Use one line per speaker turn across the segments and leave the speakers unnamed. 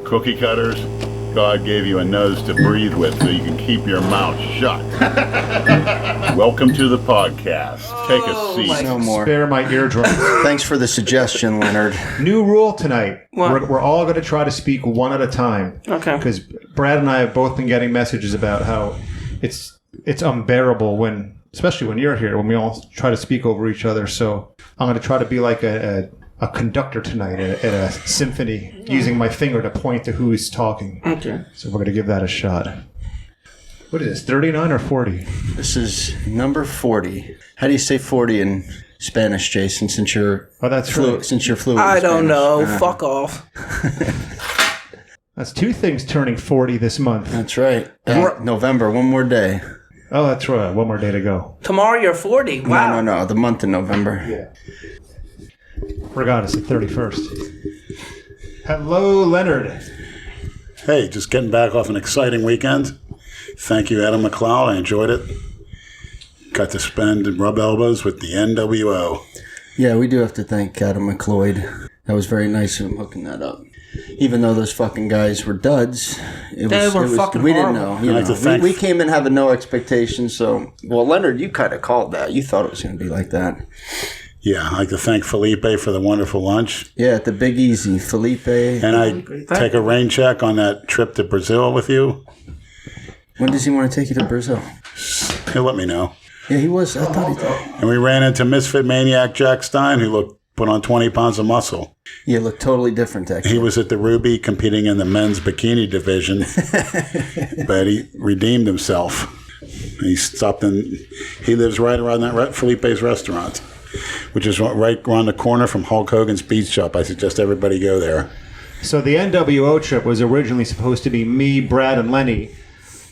cookie cutters, God gave you a nose to breathe with so you can keep your mouth shut. Welcome to the podcast. Take a seat.
No more.
Spare my eardrums.
Thanks for the suggestion, Leonard.
New rule tonight.
What?
We're all going to try to speak one at a time.
Okay.
Because Brad and I have both been getting messages about how it's unbearable when, especially when you're here, when we all try to speak over each other. So I'm going to try to be like a conductor tonight at a symphony, using my finger to point to who's talking.
Okay.
So we're going to give that a shot. What is this, 39 or 40?
This is number 40. How do you say 40 in Spanish, Jason, since you're
right.
Since you're fluent
I
in
don't
Spanish?
know. Fuck off.
That's two things turning 40 this month.
That's right. November, one more day.
Oh, that's right. One more day to go.
Tomorrow you're 40. Wow.
No, the month of November.
Yeah. Forgot it's the 31st. Hello, Leonard.
Hey, just getting back off an exciting weekend. Thank you, Adam McLeod. I enjoyed it. Got to spend and rub elbows with the NWO.
Yeah, we do have to thank Adam McLeod. That was very nice of him hooking that up. Even though those fucking guys were duds,
They were fucking
we
horrible.
didn't know. We came in having no expectations. So, well, Leonard, you kind of called that. You thought it was going to be like that.
Yeah, I'd like to thank Felipe for the wonderful lunch.
Yeah, at the Big Easy, Felipe.
And I take a rain check on that trip to Brazil with you.
When does he want to take you to Brazil?
He'll let me know.
Yeah, he was. I thought he did.
And we ran into Misfit maniac Jack Stein, who put on 20 pounds of muscle.
Yeah, looked totally different, actually.
He was at the Ruby competing in the men's bikini division, but he redeemed himself. He stopped in. He lives right around that Felipe's restaurant, which is right around the corner from Hulk Hogan's Beach Shop. I suggest everybody go there.
So the NWO trip was originally supposed to be me, Brad, and Lenny.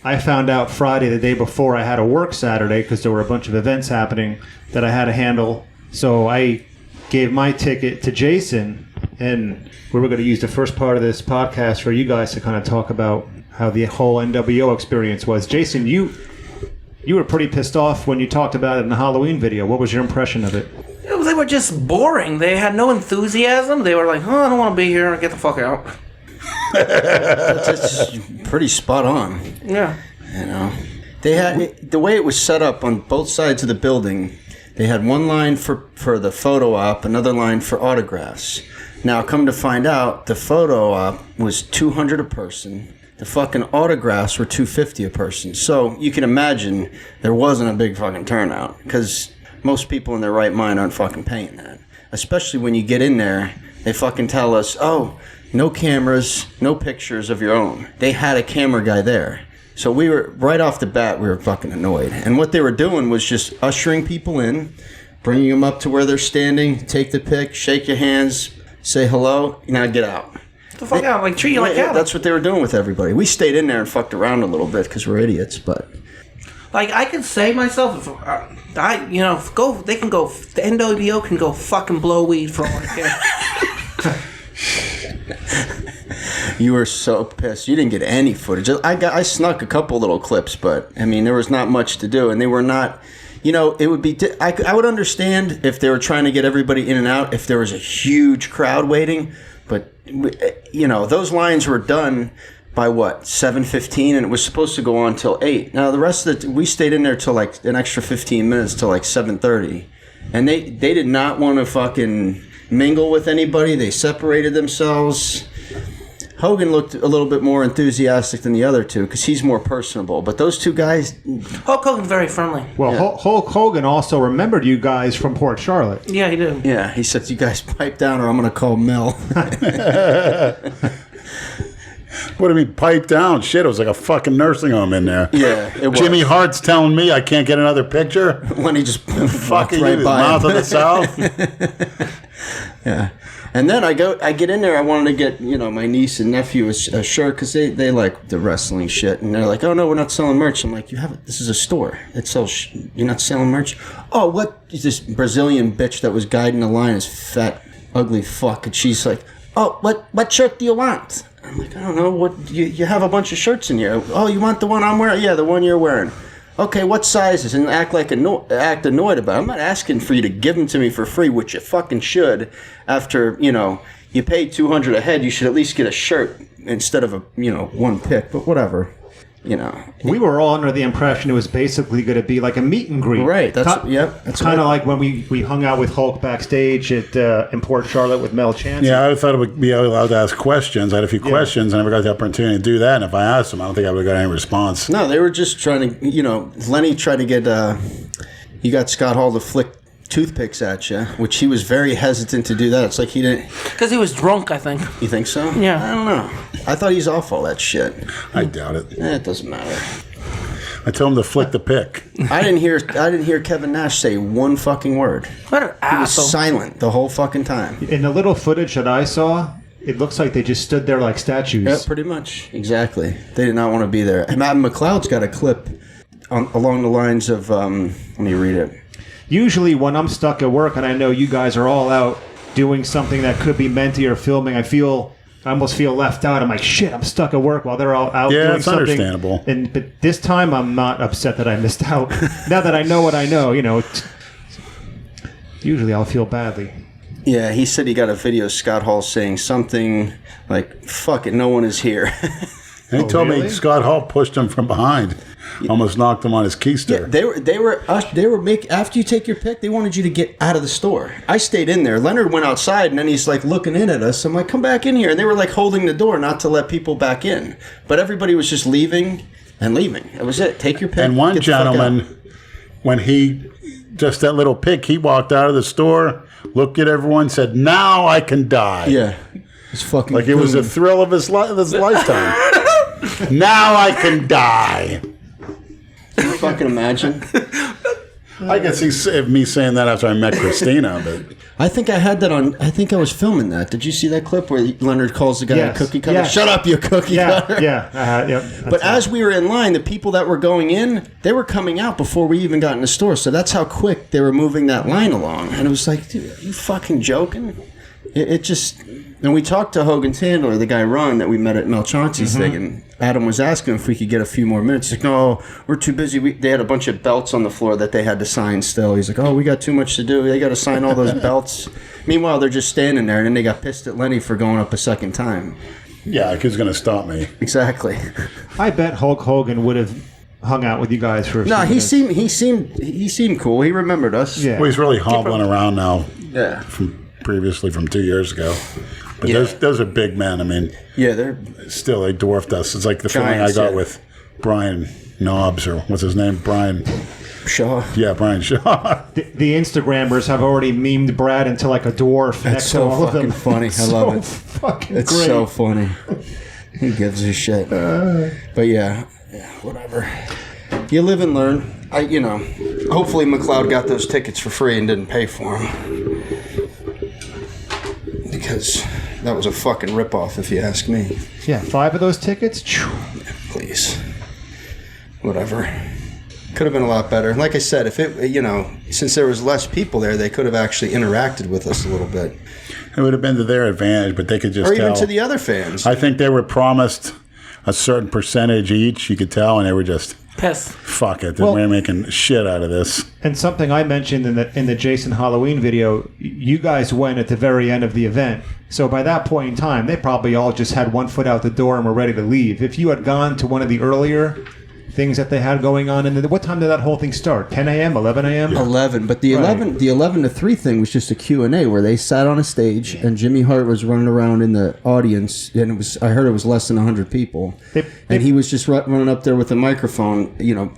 I found out Friday, the day before, I had to work Saturday because there were a bunch of events happening that I had to handle. So I gave my ticket to Jason, and we were going to use the first part of this podcast for you guys to kind of talk about how the whole NWO experience was. Jason, you were pretty pissed off when you talked about it in the Halloween video. What was your impression of it?
They were just boring. They had no enthusiasm. They were like, I don't want to be here. Get the fuck out.
That's pretty spot on.
Yeah.
You know, they had the way it was set up on both sides of the building. They had one line for the photo op, another line for autographs. Now, come to find out, the photo op was $200 a person. The fucking autographs were $250 a person. So you can imagine there wasn't a big fucking turnout because most people in their right mind aren't fucking paying that. Especially when you get in there, they fucking tell us, oh, no cameras, no pictures of your own. They had a camera guy there. So we were, right off the bat, we were fucking annoyed. And what they were doing was just ushering people in, bringing them up to where they're standing, take the pic, shake your hands, say hello, now get out.
Get the fuck out. Like, treat you like
Yeah,
that.
that's what they were doing with everybody. We stayed in there and fucked around a little bit because we're idiots, but...
Like, I can say myself, they can go, the NWO can go fucking blow weed for all I care.
You were so pissed. You didn't get any footage. I snuck a couple little clips, but, I mean, there was not much to do, and they were not... You know, it would be... I would understand if they were trying to get everybody in and out, if there was a huge crowd waiting, but, you know, those lines were done by, 7:15, and it was supposed to go on till 8. Now, the rest of we stayed in there till, like, an extra 15 minutes till, like, 7:30, and they did not want to fucking mingle with anybody. They separated themselves. Hogan looked a little bit more enthusiastic than the other two because he's more personable. But those two guys...
Hulk Hogan's very friendly.
Well, yeah. Hulk Hogan also remembered you guys from Port Charlotte.
Yeah, he did.
Yeah, he said, you guys pipe down or I'm going to call Mel.
What do you mean, pipe down? Shit, it was like a fucking nursing home in there.
Yeah, it was.
Jimmy Hart's telling me I can't get another picture.
When he just
fucking
right by
mouth
him.
of the South.
Yeah. And then I get in there. I wanted to get, my niece and nephew a shirt because they like the wrestling shit. And they're like, oh, no, we're not selling merch. I'm like, this is a store. It sells, you're not selling merch? Oh, what is this Brazilian bitch that was guiding the line, this fat, ugly fuck? And she's like, oh, what shirt do you want? I'm like, I don't know. What you have a bunch of shirts in here. Oh, you want the one I'm wearing? Yeah, the one you're wearing. okay, what sizes? And act annoyed about it. I'm not asking for you to give them to me for free, which you fucking should. After, you pay $200 a head, you should at least get a shirt instead of one pick, but whatever.
We were all under the impression it was basically going to be like a meet and greet.
Right. That's
kind of like when we hung out with Hulk backstage in Port Charlotte with Mel Chance.
Yeah, I thought I would be allowed to ask questions. I had a few questions. I never got the opportunity to do that. And if I asked them, I don't think I would have got any response.
No, they were just trying to, Lenny tried to get, you got Scott Hall to flick toothpicks at you, which he was very hesitant to do that. It's like he didn't...
Because he was drunk, I think.
You think so?
Yeah.
I don't know. I thought he's off all that shit.
I doubt it.
It doesn't matter.
I told him to flick the pick.
I didn't hear Kevin Nash say one fucking word.
What an
He was
asshole.
silent the whole fucking time.
In the little footage that I saw, it looks like they just stood there like statues.
Yeah, pretty much. Exactly. They did not want to be there. And Matt McLeod's got a clip along the lines of... let me read it.
Usually when I'm stuck at work and I know you guys are all out doing something that could be Menti or filming, I almost feel left out. I'm like, shit, I'm stuck at work while they're all out doing
it's
something.
understandable.
But this time I'm not upset that I missed out. Now that I know what I know, usually I'll feel badly.
Yeah, he said he got a video of Scott Hall saying something like, fuck it, no one is here.
And he told
really?
me Scott Hall pushed him from behind. Almost knocked him on his keister.
Yeah, they were making, after you take your pick, they wanted you to get out of the store. I stayed in there. Leonard went outside and then he's like looking in at us. I'm like, come back in here. And they were like holding the door not to let people back in. But everybody was just leaving and leaving. That was it. Take your pick.
And one
get the fuck out.
gentleman, when he, just that little pick, he walked out of the store, looked at everyone, said, now I can die.
Yeah. It's fucking
Like it was a thrill of his lifetime. Now I can die.
Can you fucking imagine?
I can see me saying that after I met Christina, but
I think I had that on. I think I was filming that. Did you see that clip where Leonard calls the guy
Yes.
a cookie cutter?
Yes.
Shut up, you cookie cutter. But as we were in line, the people that were going in, they were coming out before we even got in the store. So that's how quick they were moving that line along. And it was like, dude, are you fucking joking? It just... And we talked to Hogan's handler, the guy Ron that we met at Mel Chauncey's thing, and Adam was asking if we could get a few more minutes. He's like, no, we're too busy. They had a bunch of belts on the floor that they had to sign still. He's like, oh, we got too much to do. They got to sign all those belts. Meanwhile, they're just standing there, and then they got pissed at Lenny for going up a second time.
yeah, like who's going to stop me?
Exactly.
I bet Hulk Hogan would have hung out with you guys for a few
No,
minutes.
he seemed cool. He remembered us.
Yeah.
Well, he's really hobbling around now
Yeah.
previously from 2 years ago. But
Yeah.
those are big men. I mean,
Yeah, they're...
still, they dwarfed us. It's like the feeling I
Giants,
got
yeah.
with Brian Knobs, or what's his name? Brian
Shaw.
Yeah, Brian Shaw.
The Instagrammers have already memed Brad into like a dwarf
That's
next
so
to all of
fucking
them.
funny. I love it.
Fucking
It's
great.
so funny. Who gives a shit? But yeah, whatever. You live and learn. Hopefully McLeod got those tickets for free and didn't pay for them. Because that was a fucking ripoff, if you ask me.
Yeah, 5 of those tickets. Phew.
Please. Whatever. Could have been a lot better. Like I said, if it, since there was less people there, they could have actually interacted with us a little bit.
It would have been to their advantage, but they could just
Or
tell.
even to the other fans.
I think they were promised a certain percentage each, you could tell, and they were just,
Pissed.
fuck it,
Well-
we're making shit out of this.
And something I mentioned in the Jason Halloween video, you guys went at the very end of the event. So by that point in time, they probably all just had one foot out the door and were ready to leave. If you had gone to one of the earlier things that they had going on, and what time did that whole thing start? 10 a.m., 11 a.m.?
11, but the
Right.
11 to 3 thing was just a Q&A where they sat on a stage and Jimmy Hart was running around in the audience, and I heard it was less than 100 people. And he was just running up there with a microphone,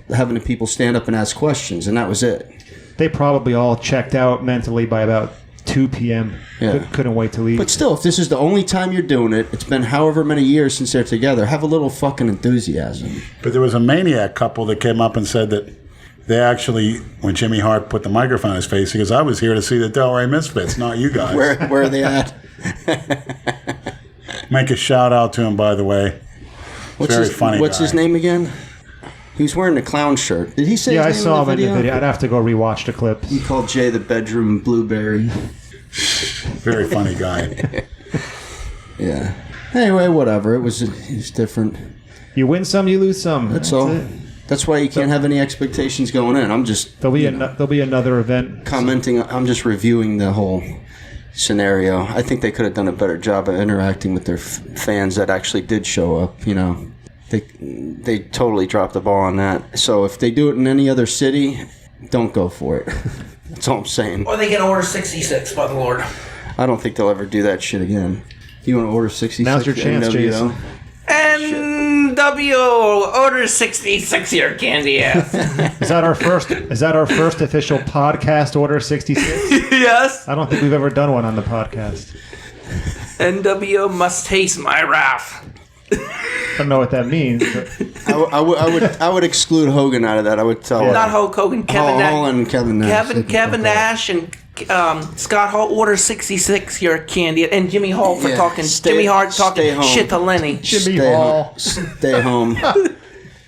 having the people stand up and ask questions, and that was it.
They probably all checked out mentally by about 2 p.m.
Yeah.
Couldn't wait to leave.
But still, if this is the only time you're doing it, it's been however many years since they're together, have a little fucking enthusiasm.
But there was a maniac couple that came up and said that they actually, when Jimmy Hart put the microphone in his face, he goes, I was here to see the Delray Misfits, not you guys.
Where are they at?
Make a shout out to him, by the way. Very funny
What's
guy.
his name again? He was wearing the clown shirt. Did he say
yeah, I
his name
saw
in
him
the
in the video. I'd have to go rewatch the clips.
He called Jay the bedroom blueberry.
Very funny guy.
Yeah. Anyway, whatever. It was different.
You win some, you lose some.
That's all.
it.
That's why you can't have any expectations going in. I'm just
There'll be another event.
commenting. I'm just reviewing the whole scenario. I think they could have done a better job of interacting with their fans that actually did show up. You know, they totally dropped the ball on that. So if they do it in any other city, don't go for it. That's all I'm saying.
Or they can order 66, by the Lord.
I don't think they'll ever do that shit again. You want to order 66?
Now's your chance,
NWO?
Jason.
NWO, order 66 your candy ass.
Is that our first official podcast? Order 66.
Yes.
I don't think we've ever done one on the podcast.
NWO must taste my wrath.
I don't know what that means. But
I would exclude Hogan out of that. I would tell
Not Hulk Hogan, Kevin Nash.
Hall and Kevin Nash.
Kevin Nash and Scott Hall order 66 your candy, and Jimmy Hall for Jimmy Hart talking shit to Lenny.
Jimmy Hall.
Stay home.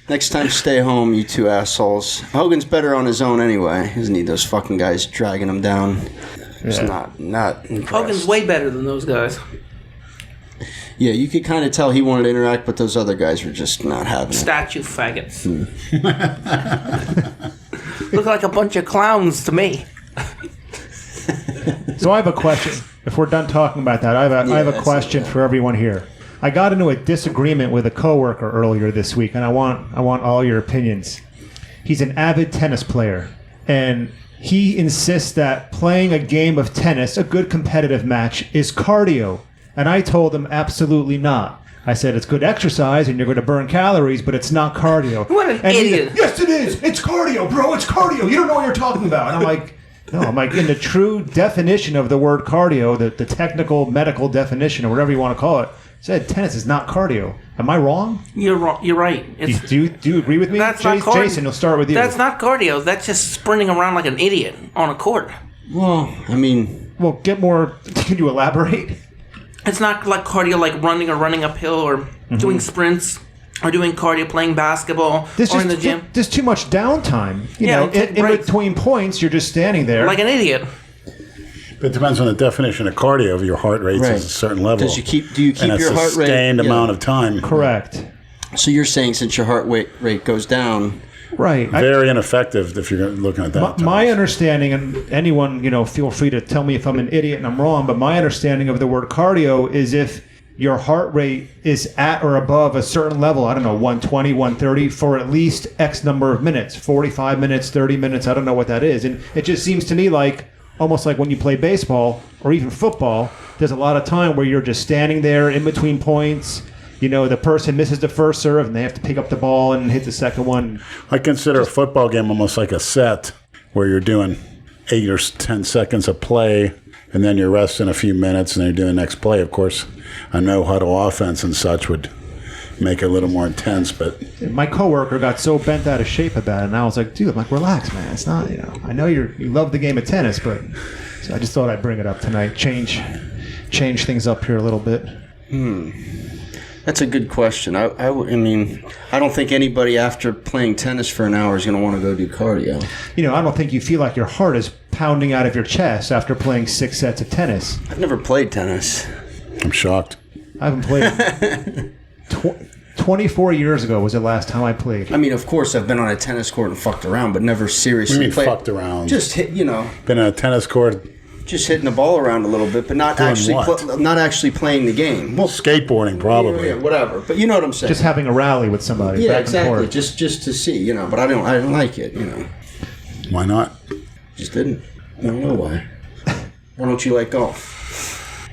Next time, stay home, you two assholes. Hogan's better on his own anyway. He doesn't need those fucking guys dragging him down. It's not impressed.
Hogan's way better than those guys.
Yeah, you could kind of tell he wanted to interact, but those other guys were just not having it.
Statue faggots. Look like a bunch of clowns to me.
So I have a question. If we're done talking about that, I have a question for everyone here. I got into a disagreement with a coworker earlier this week, and I want all your opinions. He's an avid tennis player, and he insists that playing a game of tennis, a good competitive match, is cardio. And I told him absolutely not. I said it's good exercise and you're going to burn calories, but it's not cardio.
What an idiot.
Said, yes, it is. It's cardio, bro. It's cardio. You don't know what you're talking about. And I'm like, no, in the true definition of the word cardio, the technical medical definition or whatever you want to call it, said tennis is not cardio. Am I wrong?
You're wrong. You're right.
Do you agree with me?
That's not cardio.
Jason, we'll start with you.
That's not cardio. That's just sprinting around like an idiot on a court.
Well, I mean...
Well, get more... Can you elaborate?
It's not like cardio, like running or running uphill or doing sprints or doing cardio, playing basketball or in the gym.
There's too much downtime. You know, in between points, you're just standing there.
Like an idiot.
But it depends on the definition of cardio. If your heart rate is a certain level.
Do you keep your heart rate?
And a sustained amount of time.
Correct.
So you're saying since your heart rate goes down...
Right.
Very ineffective if you're looking at that.
My understanding, and anyone, feel free to tell me if I'm an idiot and I'm wrong, but my understanding of the word cardio is if your heart rate is at or above a certain level, I don't know, 120, 130, for at least X number of minutes, 45 minutes, 30 minutes, I don't know what that is. And it just seems to me like, almost like when you play baseball or even football, there's a lot of time where you're just standing there in between points. The person misses the first serve and they have to pick up the ball and hit the second one.
I consider a football game almost like a set where you're doing 8 or 10 seconds of play and then you're resting a few minutes and then you're doing the next play. Of course, a no-huddle offense and such would make it a little more intense. But
my coworker got so bent out of shape about it, and I was like, dude, relax, man. It's not, I know you love the game of tennis, but so I just thought I'd bring it up tonight. Change things up here a little bit.
That's a good question. I mean, I don't think anybody after playing tennis for an hour is going to want to go do cardio.
I don't think you feel like your heart is pounding out of your chest after playing 6 sets of tennis.
I've never played tennis.
I'm shocked.
I haven't played. 24 years ago was the last time I played.
I mean, of course, I've been on a tennis court and fucked around, but never seriously
played. Fucked around?
Just hit,
Been on a tennis court.
Just hitting the ball around a little bit, but not actually playing the game.
Well, skateboarding probably.
Yeah, whatever. But you know what I'm saying.
Just having a rally with somebody.
Yeah, exactly. Just to see, But I didn't like it,
Why not?
Just didn't. I don't know why. Why don't you like golf?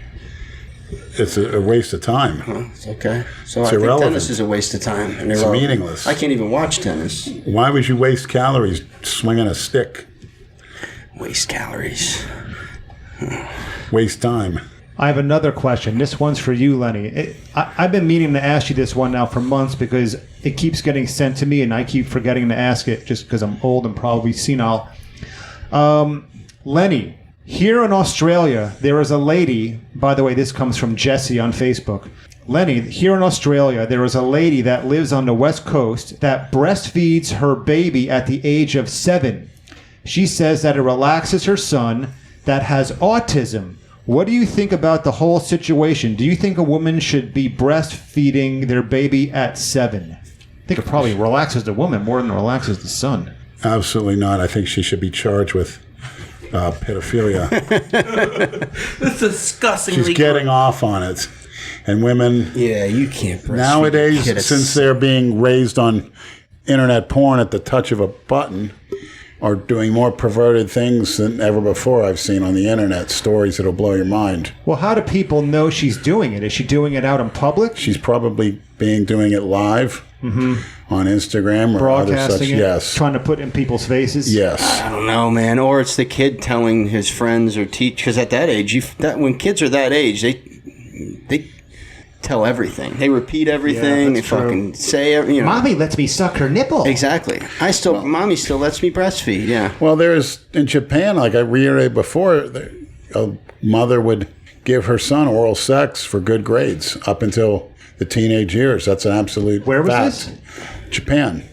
It's a waste of time.
It's okay. So
it's
I
irrelevant.
think tennis is a waste of time. And
it's meaningless.
I can't even watch tennis.
Why would you waste calories swinging a stick?
Waste calories.
Waste time.
I have another question. This one's for you, Lenny. I've been meaning to ask you this one now for months because it keeps getting sent to me and I keep forgetting to ask it just because I'm old and probably senile. Lenny, here in Australia, there is a lady, by the way, this comes from Jesse on Facebook. Lenny, here in Australia, there is a lady that lives on the West Coast that breastfeeds her baby at the age of 7. She says that it relaxes her son that has autism. What do you think about the whole situation? Do you think a woman should be breastfeeding their baby at 7? I think it probably relaxes the woman more than it relaxes the son.
Absolutely not. I think she should be charged with pedophilia.
It's disgustingly.
She's getting off on it. And women
Yeah, you can't breastfeed
nowadays,
a kid.
since they're being raised on internet porn at the touch of a button, are doing more perverted things than ever before I've seen on the internet. Stories that'll blow your mind.
Well, how do people know she's doing it? Is she doing it out in public?
She's probably doing it live on Instagram or other such.
Broadcasting it?
Yes.
Trying to put in people's faces?
Yes.
I don't know, man. Or it's the kid telling his friends or teach. Because at that age, when kids are that age, they tell everything. They repeat everything. They
that's true.
fucking say, you know.
Mommy lets me suck her nipple.
Exactly. Mommy still lets me breastfeed. Yeah.
Well, there's in Japan, like I reiterated before, a mother would give her son oral sex for good grades up until the teenage years. That's an absolute
Where was
fact.
this?
Japan.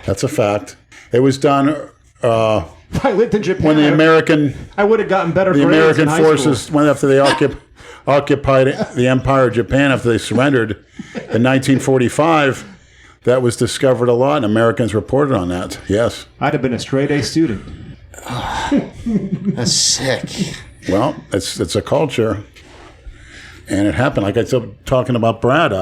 That's a fact. It was done
If I lived in Japan,
when the American
I would have gotten better
the
grades
American
in high
forces
school.
went after they occupied the Empire of Japan after they surrendered in 1945. That was discovered a lot, and Americans reported on that. Yes.
I'd have been a straight A student.
That's sick.
Well, it's a culture, and it happened. Like I was talking about Brad,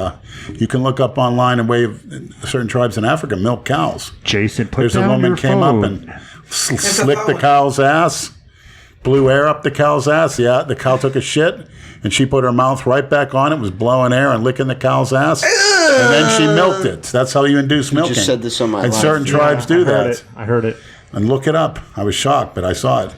you can look up online and wave certain tribes in Africa milk cows.
Jason, put
There's a woman came up and slicked the cow's ass, blew air up the cow's ass. Yeah, the cow took a shit, and she put her mouth right back on it, was blowing air and licking the cow's ass, and then she milked it. That's how you induce milking.
just said this on my
and
live.
certain tribes do that.
I heard it.
And look it up. I was shocked, but I saw it.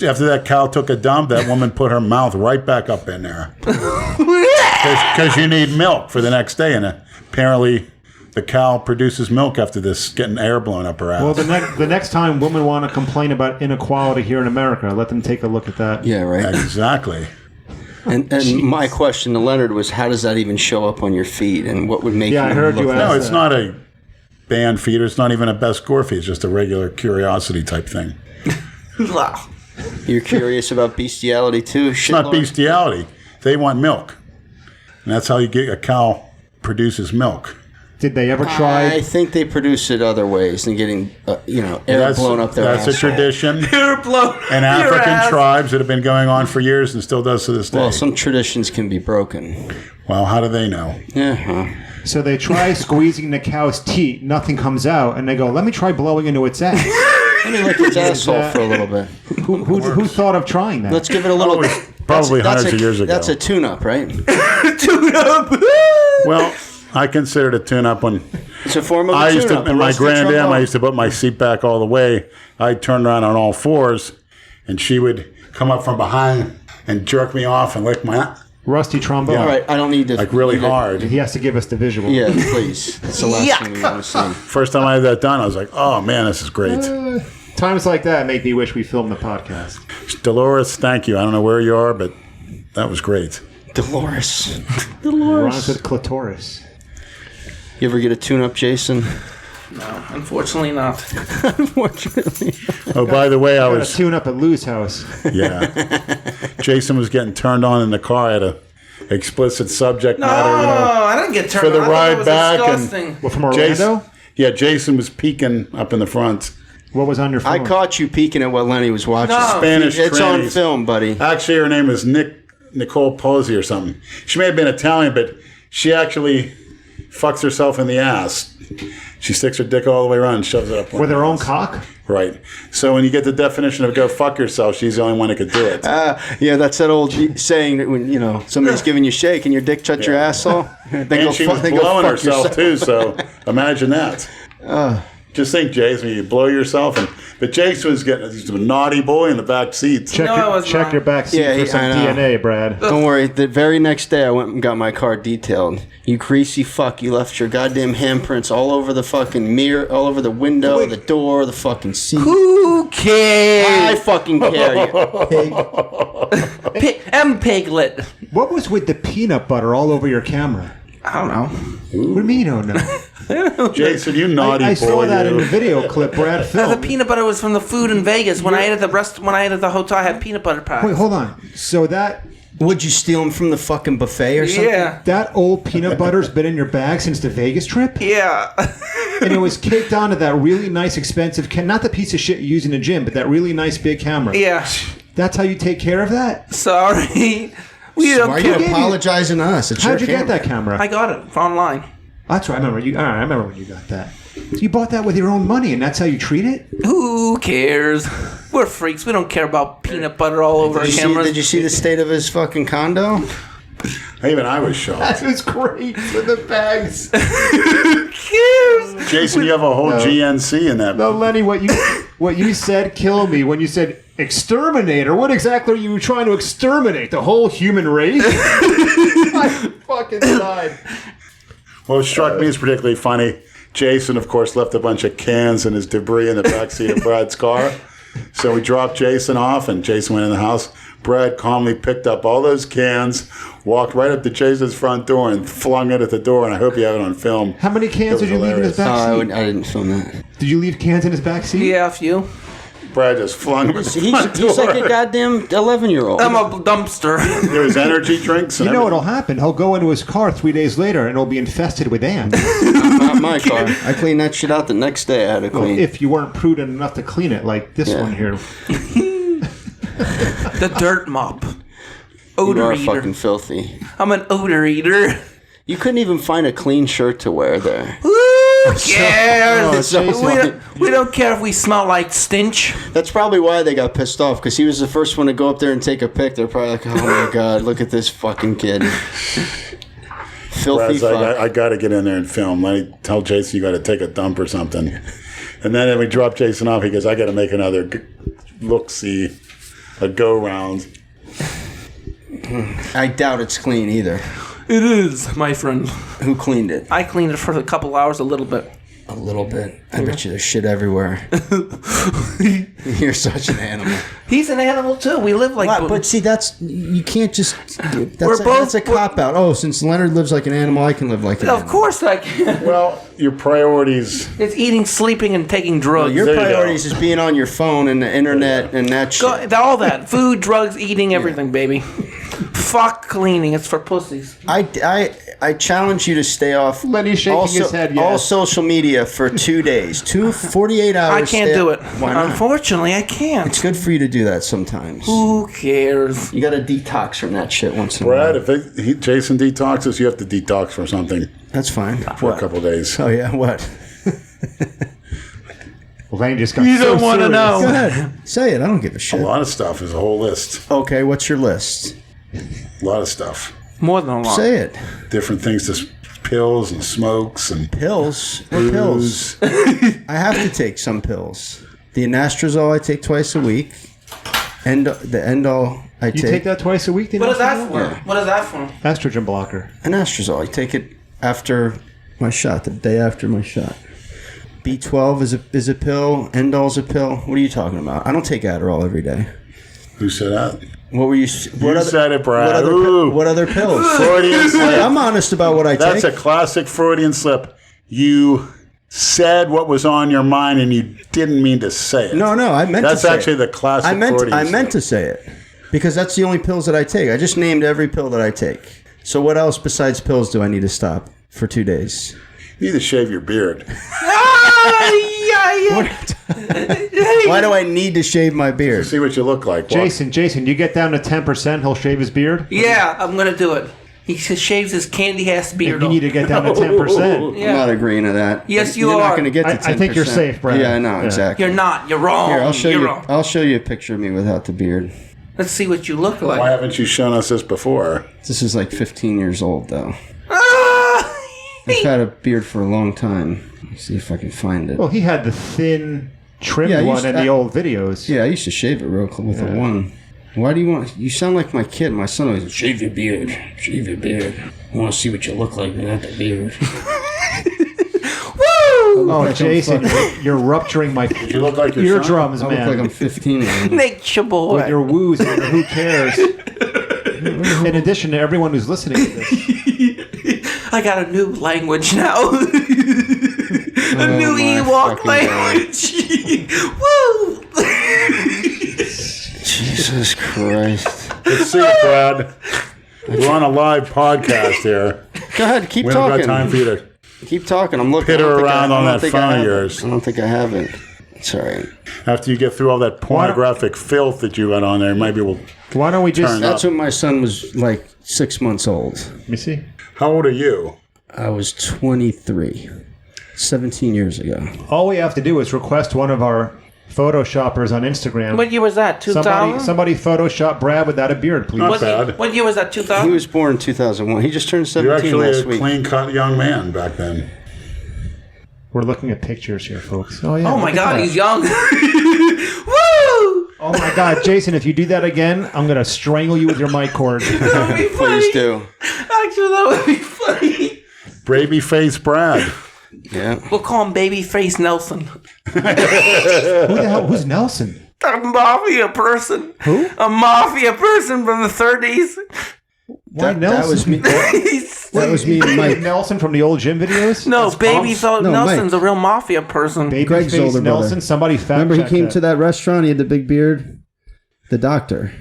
After that cow took a dump, that woman put her mouth right back up in there. Because you need milk for the next day. And apparently the cow produces milk after this, getting air blown up her ass.
Well, the next time women want to complain about inequality here in America, let them take a look at that.
Yeah, right.
Exactly.
And my question to Leonard was, how does that even show up on your feed, and what would make
Yeah,
you
I heard
look
you
like
ask
No,
that.
it's not a band feeder. It's not even a best score feed. It's just a regular curiosity type thing.
Wow.
You're curious about bestiality too?
It's not bestiality. They want milk. And that's how you get a cow produces milk.
Did they ever try?
I think they produce it other ways than getting, air blown up their
That's a
asshole.
tradition
You're blown.
in African tribes that have been going on for years and still does to this day.
Well, some traditions can be broken.
Well, how do they know?
Yeah.
So they try squeezing the cow's teat, nothing comes out, and they go, "Let me try blowing into its ass."
Let me lick its asshole for a little bit.
Who thought of trying that?
Let's give it a little.
Probably hundreds of years ago.
That's a tune-up, right?
Well, I considered a tune-up when
It's a form of a
I used to,
tune-up.
in my
Rusty
Grand Am,
trombone.
I used to put my seat back all the way. I'd turn around on all fours, and she would come up from behind and jerk me off and lick my,
Rusty trombone.
All right, I don't need to.
like really hard.
He has to give us the visual.
Yeah, please. That's the last thing we want to see.
First time I had that done, I was like, oh man, this is great.
Times like that make me wish we filmed the podcast.
Dolores, thank you. I don't know where you are, but that was great.
Dolores.
Rhymes with clitoris.
You ever get a tune-up, Jason?
No, unfortunately not.
Unfortunately.
Oh, by the way, I
Got a
was,
tune up at Lou's house.
yeah. Jason was getting turned on in the car at a explicit subject
No,
matter, you know.
I didn't get turned
For the
on. I thought
ride
that was
back and-
disgusting.
Well, from Orlando?
Jason, yeah, Jason was peeking up in the front.
What was on your phone?
I caught you peeking at what Lenny was watching.
No.
Spanish
It's on
trannies.
film, buddy.
Actually, her name is Nicole Pozzi or something. She may have been Italian, but she actually fucks herself in the ass. She sticks her dick all the way around and shoves it up.
With her own cock?
Right. So when you get the definition of go fuck yourself, she's the only one that could do it.
Yeah, that's that old saying that when somebody's giving you a shake and your dick touch your asshole.
And she was blowing herself too, so imagine that. Just think, Jason, you blow yourself, but Jason was he's a naughty boy in the back seat.
Check,
No, I was
check
not.
your back seat
Yeah,
for some
I know.
DNA, Brad.
Don't worry. The very next day, I went and got my car detailed. You greasy fuck! You left your goddamn handprints all over the fucking mirror, all over the window, the door, the fucking seat.
Who cares?
I fucking care. You pig.
Piglet.
What was with the peanut butter all over your camera?
I don't know.
What do you mean, oh no?
Jason, you naughty boy.
I saw that in
you.
the video clip Brad
The
filmed.
peanut butter was from the food in Vegas. When I ate at the hotel, I had peanut butter pies.
Wait, hold on. So that
Would you steal them from the fucking buffet or something?
Yeah.
That old peanut butter's been in your bag since the Vegas trip?
Yeah.
And it was caked onto that really nice, expensive, not the piece of shit you use in the gym, but that really nice big camera.
Yeah.
That's how you take care of that?
Sorry. We don't
Why are you
care.
apologizing to us? It's
How'd you
your
get that camera?
I got it online.
That's right. I remember you. I remember when you got that. You bought that with your own money, and that's how you treat it?
Who cares? We're freaks. We don't care about peanut butter all over our cameras.
Did you see the state of his fucking condo?
Even I was shocked.
That was great with the bags.
Who cares?
Jason, you have a whole GNC in that.
No, Lenny, what you said killed me when you said exterminator. What exactly are you trying to exterminate? The whole human race? I fucking died.
What struck me as particularly funny, Jason, of course, left a bunch of cans and his debris in the backseat of Brad's car. So we dropped Jason off, and Jason went in the house. Brad calmly picked up all those cans, walked right up to Jason's front door, and flung it at the door. And I hope you have it on film.
How many cans
It
did
was
you leave in his
hilarious.
back seat?
I didn't film that.
Did you leave cans in his back seat?
Yeah, a few.
Brad just flung them at the front
He's
door.
like a goddamn 11-year-old.
I'm a dumpster.
There was energy drinks and
You know what'll
everything.
happen? He'll go into his car 3 days later, and it'll be infested with ants.
Not my car. I cleaned that shit out the next day. I had to clean.
If you weren't prudent enough to clean it, like this
Yeah.
one here.
The dirt mop.
You
Odor
are
eater.
fucking filthy.
I'm an odor eater.
You couldn't even find a clean shirt to wear there.
Who cares?
Jason.
We don't care if we smell like stench.
That's probably why they got pissed off, because he was the first one to go up there and take a pic. They're probably like, oh my god, look at this fucking kid. Filthy
Brad's like,
fuck.
I got to get in there and film. Let me tell Jason you got to take a dump or something. And then we drop Jason off. He goes, I got to make another look-see, a go-round.
I doubt it's clean either.
It is, my friend.
Who cleaned it?
I cleaned it for a couple hours, a little bit.
A little bit. I bet you there's shit everywhere. You're such an animal.
He's an animal too. We live like.
But see, you can't just.
We're both-
That's a cop out. Oh, since Leonard lives like an animal, I can live like an
Of
animal.
course I can.
Well, your priorities.
It's eating, sleeping, and taking drugs.
Your
There you go.
priorities is being on your phone and the internet and that shit.
All that. Food, drugs, eating, everything, baby. Fuck cleaning. It's for pussies.
I challenge you to stay off
Lenny's shaking his head, yes.
all social media for 2 days. 48 hours.
I can't do it.
Why not?
Unfortunately, I can't.
It's good for you to do that sometimes.
Who cares?
You got to detox from that shit once in a while.
Brad, if Jason detoxes, you have to detox for something
That's fine.
for a couple days.
Oh, yeah, what?
Well, Lenny just got
You
so
don't want to
serious.
know.
Go ahead. Say it. I don't give a
A
shit.
lot of stuff is a whole list.
Okay, what's your list?
A lot of stuff.
More than a lot.
Say it.
Different things, to pills and smokes and
Pills? What pills?
booze.
I have to take some pills. The anastrozole I take twice a week. And the Endol I
You take that twice a week?
What is that for?
Yeah.
What is that for?
Estrogen blocker.
Anastrozole. I take it after my shot, the day after my shot. B12 is a pill. Endol's a pill. What are you talking about? I don't take Adderall every day.
Who said that?
What were you? What
said it, Brad.
What other,
Ooh.
what other pills?
Freudian slip.
I'm honest about what I
That's
take.
a classic Freudian slip. You said what was on your mind and you didn't mean to say it.
No, I meant
That's
to say
actually
it.
the classic
I meant
Freudian
to say it because that's the only pills that I take. I just named every pill that I take. So what else besides pills do I need to stop for 2 days?
You need to shave your beard.
Why do I need to shave my beard?
See what you look like.
Jason, you get down to 10%, he'll shave his beard?
Yeah, I'm gonna do it. He shaves his candy ass beard
You
off.
need to get down to 10%.
Yeah.
I'm not agreeing to that.
Yes, you
You're not
are.
going to get to 10%.
I think you're safe, Brad.
Yeah, I know,
Yeah.
exactly.
You're not. You're wrong.
Here, I'll show
You're
you.
wrong.
I'll show you a picture of me without the beard.
Let's see what you look
Why
like.
haven't you shown us this before?
This is like 15 years old, though.
Ah!
I've had a beard for a long time. Let's see if I can find it.
Well, he had the thin, trimmed
Yeah, I
one
used-
in the old videos.
Yeah, I used to shave it real quick with a one. Why do you want? You sound like my kid. My son always shave your beard. Shave your beard. I want to see what you look like without the beard.
Oh, Jason, you're rupturing my
You look like your
eardrums,
I look
man.
like I'm 15. again.
Nature boy.
With your woos and your who cares. In addition to everyone who's listening to this.
I got a new language now. A new
my
Ewok
fucking
language. Woo!
Jesus Christ.
Let's see it, Brad. We're on a live podcast here.
Go ahead, keep
We
talking.
haven't got time for you to
Keep talking. I'm looking.
pitter around on
I
that
don't think I
phone of
have it.
yours.
I don't think I have it. It's all right.
After you get through all that pornographic filth that you got on there, maybe we'll...
Why don't we just...
Turn
That's when my son was like 6 months old.
Let me see.
How old are you?
I was 23. 17 years ago.
All we have to do is request one of our Photoshoppers on Instagram.
What year was that? 2000?
Somebody Photoshop Brad without a beard, please.
Not bad.
What year was that? 2000?
He was born in 2001. He just turned
You're
17
actually
last
a
week.
clean-cut young man back then.
We're looking at pictures here, folks. Oh, yeah.
Oh my
look at
God,
that.
he's young. Woo!
Oh my God, Jason, if you do that again, I'm going to strangle you with your mic cord.
That would be funny.
Please do.
Actually, that would be funny.
Babyface Brad.
Yeah.
We'll call him Babyface Nelson.
Who the hell? Who's Nelson?
A mafia person.
Who?
A mafia person from the 30s.
Why
That
Nelson?
was me. That was me and Mike.
Nelson from the old gym videos?
No,
No,
Nelson's
Mike.
a real mafia person.
Greg's
Babyface
older brother.
Nelson? Somebody fact
Remember he
check
came
that.
to that restaurant? He had the big beard? The doctor.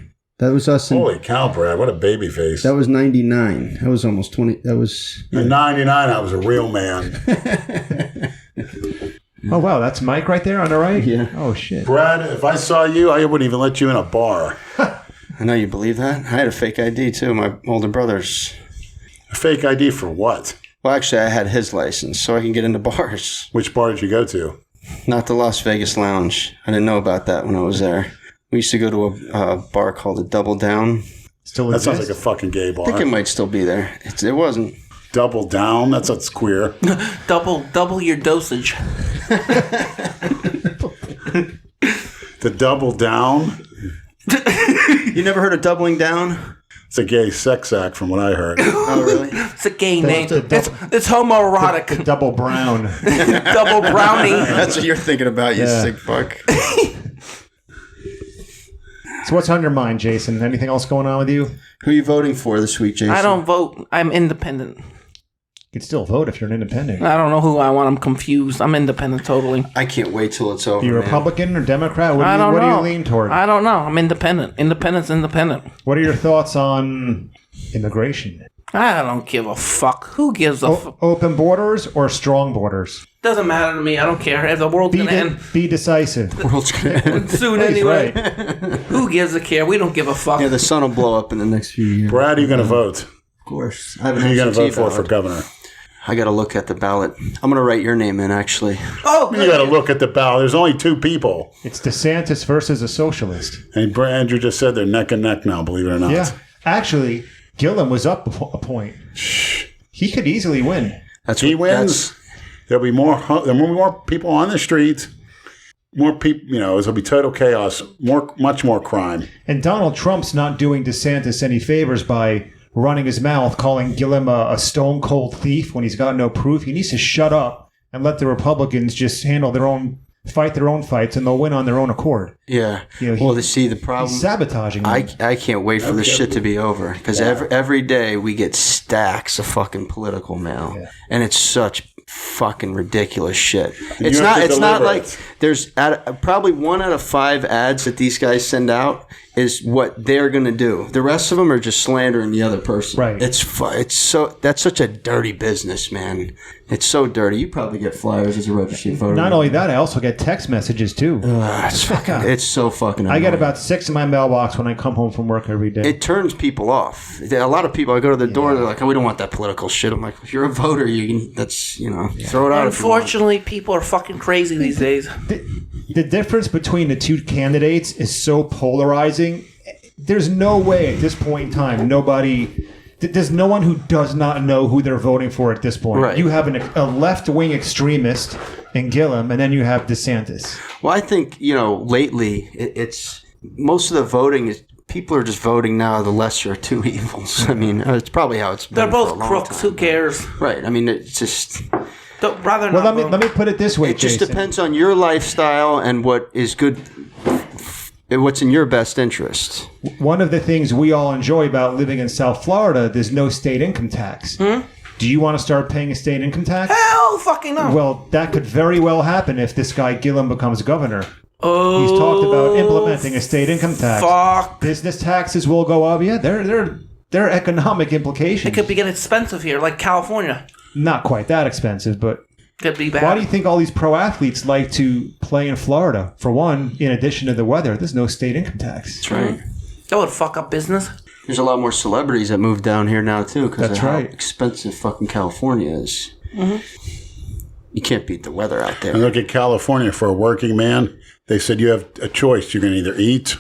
That was us in...
Holy cow, Brad. What a babyface.
That was 99. That was almost 20. That was...
In 99, I was a real man.
Oh, wow, that's Mike right there on the right?
Yeah.
Oh, shit.
Brad, if I saw you, I wouldn't even let you in a bar.
I know you believe that. I had a fake ID too. My older brother's.
A fake ID for what?
Well, actually, I had his license, so I can get into bars.
Which bar did you go to?
Not the Las Vegas Lounge. I didn't know about that when I was there. We used to go to a bar called the Double Down.
Still
That
exists?
sounds like a fucking gay
I think it
bar.
might still be there. It wasn't.
Double down? That's not queer.
Double your dosage.
The double down?
You never heard of Doubling Down?
It's a gay sex act from what I heard.
Oh, really?
It's a gay name.
the double-
It's homoerotic.
Double brown.
Double brownie.
That's what you're thinking about, you
Yeah.
sick fuck.
So what's on your mind, Jason? Anything else going on with you?
Who are you voting for this week, Jason?
I don't vote. I'm independent.
You can still vote if you're an independent.
I don't know who I want. I'm confused. I'm independent totally.
I can't wait till it's over.
Are you
man.
Republican or Democrat? What
I
do you,
don't
what
know.
do you lean toward?
I don't know. I'm independent. Independent's independent.
What are your thoughts on immigration?
I don't give a fuck. Who gives a fuck?
Open borders or strong borders?
Doesn't matter to me. I don't care. If the world's gonna end
Be decisive.
World's gonna end.
soon
He's
anyway.
right.
Who gives a care? We don't give a fuck.
Yeah, the sun will blow up in the next few years.
Brad, are you going to vote?
Of course. I have
Who
an
are you going to
absentee
vote for
ballot.
governor?
I got to look at the ballot. I'm going to write your name in, actually.
Oh,
You got to look at the ballot. There's only two people.
It's DeSantis versus a socialist.
And Andrew just said they're neck and neck now, believe it or not.
Yeah. Actually, Gillum was up a point. He could easily win.
That's
He
what-
wins. There'll be more people on the streets. More people, it'll be total chaos. Much more crime.
And Donald Trump's not doing DeSantis any favors by running his mouth, calling Gillum a stone cold thief when he's got no proof. He needs to shut up and let the Republicans just fight their own fights, and they'll win on their own accord.
Yeah.
You know,
Well, see, the problem...
He's sabotaging them.
I can't wait for this shit to be over because every day we get stacks of fucking political mail, and it's such fucking ridiculous shit. It's
you have to
not
deliver
like
it.
there's probably 1 out of 5 ads that these guys send out is what they're gonna do. The rest of them are just slandering the other person.
Right.
It's that's such a dirty business, man. It's so dirty. You probably get flyers as a registered voter.
Not only that, I also get text messages too.
It's so fucking
I get
annoying.
about 6 in my mailbox when I come home from work every day.
It turns people off. A lot of people, I go to the door, they're like, "Oh, we don't want that political shit." I'm like, "If you're a voter, throw it out."
Unfortunately, people are fucking crazy these days.
The difference between the two candidates is so polarizing. There's no way at this point in time, there's no one who does not know who they're voting for at this point.
Right.
You have a left-wing extremist in Gillum, and then you have DeSantis.
Well, I think lately it's most of the voting is people are just voting now the lesser of two evils. I mean, it's probably how it's been.
They're
for
both
a long
crooks.
time.
Who cares?
Right. I mean, it's just.
Rather
Well,
not
let me put it this way,
It just
Jason.
depends on your lifestyle and what is good, what's in your best interest.
One of the things we all enjoy about living in South Florida, there's no state income tax. Do you want to start paying a state income tax?
Hell fucking no.
Well, that could very well happen if this guy Gillum becomes governor. He's talked about implementing a state income tax.
Fuck.
Business taxes will go up. Yeah, there are economic implications.
It could be getting expensive here, like California.
Not quite that expensive, but
Could be bad.
why do you think all these pro athletes like to play in Florida? For one, in addition to the weather, there's no state income tax.
That's right.
That would fuck up business.
There's a lot more celebrities that move down here now, too, because of
That's
how
right.
expensive fucking California is. You can't beat the weather out there.
And look at California for a working man. They said you have a choice. You can either eat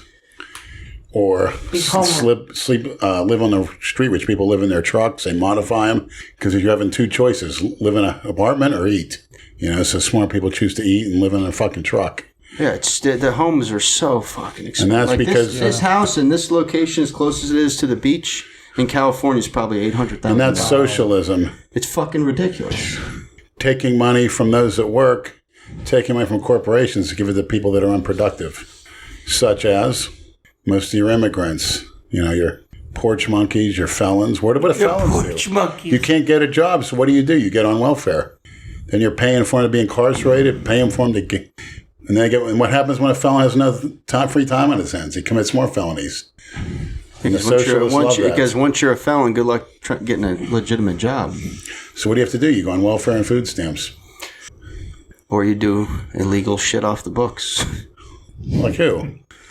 or live on the street, which people live in their trucks. They modify them because you're having two choices: live in an apartment or eat. You know, so smart people choose to eat and live in a fucking truck.
Yeah, it's the homes are so fucking expensive.
And that's
like
because
this house in this location, as close as it is to the beach in California, is probably $800,000.
and that's socialism.
It's fucking ridiculous.
Taking money from those that work, taking money from corporations to give it to people that are unproductive, such as most of your immigrants. You know, your porch monkeys, your felons. What do felons
Porch
do?
monkeys.
You can't get a job, so what do? You get on welfare. Then you're paying for them to be incarcerated, paying for them to get... And what happens when a felon has no free time on his hands? He commits more felonies.
Because once you're a felon, good luck getting a legitimate job.
So what do you have to do? You go on welfare and food stamps.
Or you do illegal shit off the books.
Like who?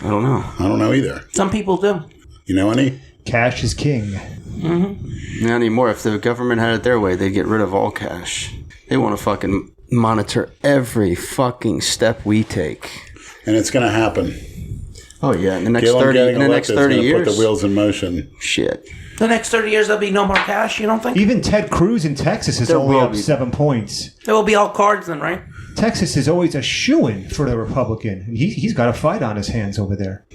I don't know.
I don't know either.
Some people do.
You know any?
Cash is king.
Not anymore. If the government had it their way, they'd get rid of all cash. They want to fucking monitor every fucking step we take.
And it's going to happen.
Oh yeah, in the next
Gillum
30
getting
in the next
elected is
30
gonna
years.
put the wheels in motion.
Shit.
The next 30 years, there'll be no more cash, you don't think?
Even Ted Cruz in Texas is
There
only
will
up
be.
7 points.
It will be all cards then, right?
Texas is always a shoo-in for the Republican. He's got a fight on his hands over there.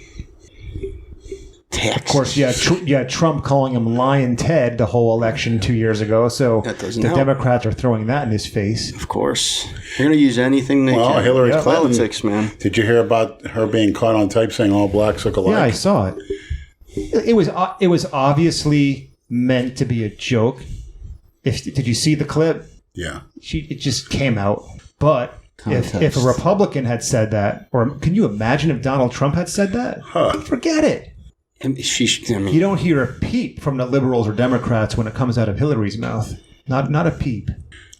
Texas.
Of course, Trump calling him Lion Ted the whole election 2 years ago. So
That doesn't
the
help.
Democrats are throwing that in his face.
Of course. They're going to use anything they
Well,
can.
Hillary Clinton.
Politics, man.
Did you hear about her being caught on tape saying all blacks look alike?
Yeah, I saw it. It was obviously meant to be a joke. Did you see the clip?
Yeah.
It just came out. But if
Context.
a Republican had said that, or can you imagine if Donald Trump had said that? Forget it. You don't hear a peep from the liberals or Democrats when it comes out of Hillary's mouth. Not a peep.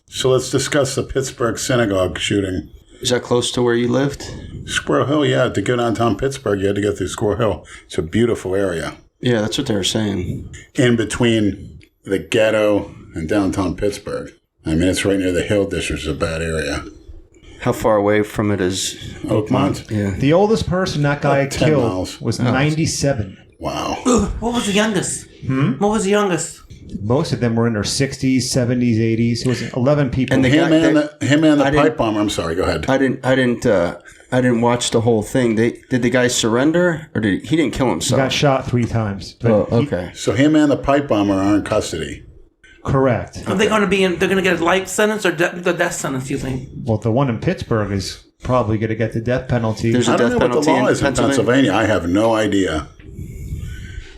So let's discuss the Pittsburgh Synagogue shooting.
Is that close to where you lived?
Squirrel Hill, yeah. To go downtown Pittsburgh, you had to go through Squirrel Hill. It's a beautiful area.
Yeah, that's what they were saying.
In between the ghetto and downtown Pittsburgh. I mean, it's right near the Hill District. It's a bad area.
How far away from it is
Oakmont?
Yeah.
The oldest person that guy
About 10
killed
miles.
was 97.
Wow.
What was the youngest? What was the youngest?
Most of them were in their 60s, 70s, 80s. It was 11 people.
And
Him and the
I didn't-
pipe bomber. I'm sorry. Go ahead.
I didn't watch the whole thing. Did the guy surrender or he didn't kill
He
himself?
got shot 3 times. But
Oh, okay.
So him and the pipe bomber are in custody.
Correct.
Are they going to be in? They're going to get a life sentence or the death sentence? You think?
Well, the one in Pittsburgh is probably going to get the death penalty.
There's a
I don't
death
know what the
penalty
law is in Pennsylvania. I have no idea.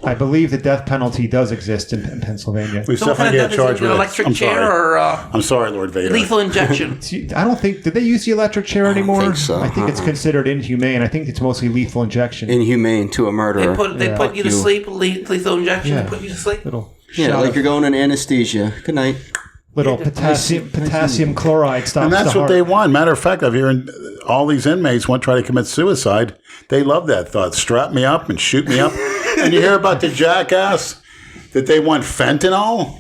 I believe the death penalty does exist in Pennsylvania.
We
So what kind
definitely
of
get
death is
charged
it? An
with
electric
I'm
chair
sorry.
or
I'm sorry, Lord Vader.
lethal injection?
I don't think... Did they use the electric chair anymore?
think so.
I think it's considered inhumane. I think it's mostly lethal injection.
Inhumane to a murderer.
They put you to
you.
sleep. Lethal injection.
Yeah.
They put you to sleep.
Little
Yeah,
shot
like
of-
you're going in anesthesia. Good night.
little potassium chloride stops
And that's
the
what
heart.
they want. Matter of fact, I've heard all these inmates want to try to commit suicide. They love that thought. Strap me up and shoot me up. And you hear about the jackass that they want fentanyl?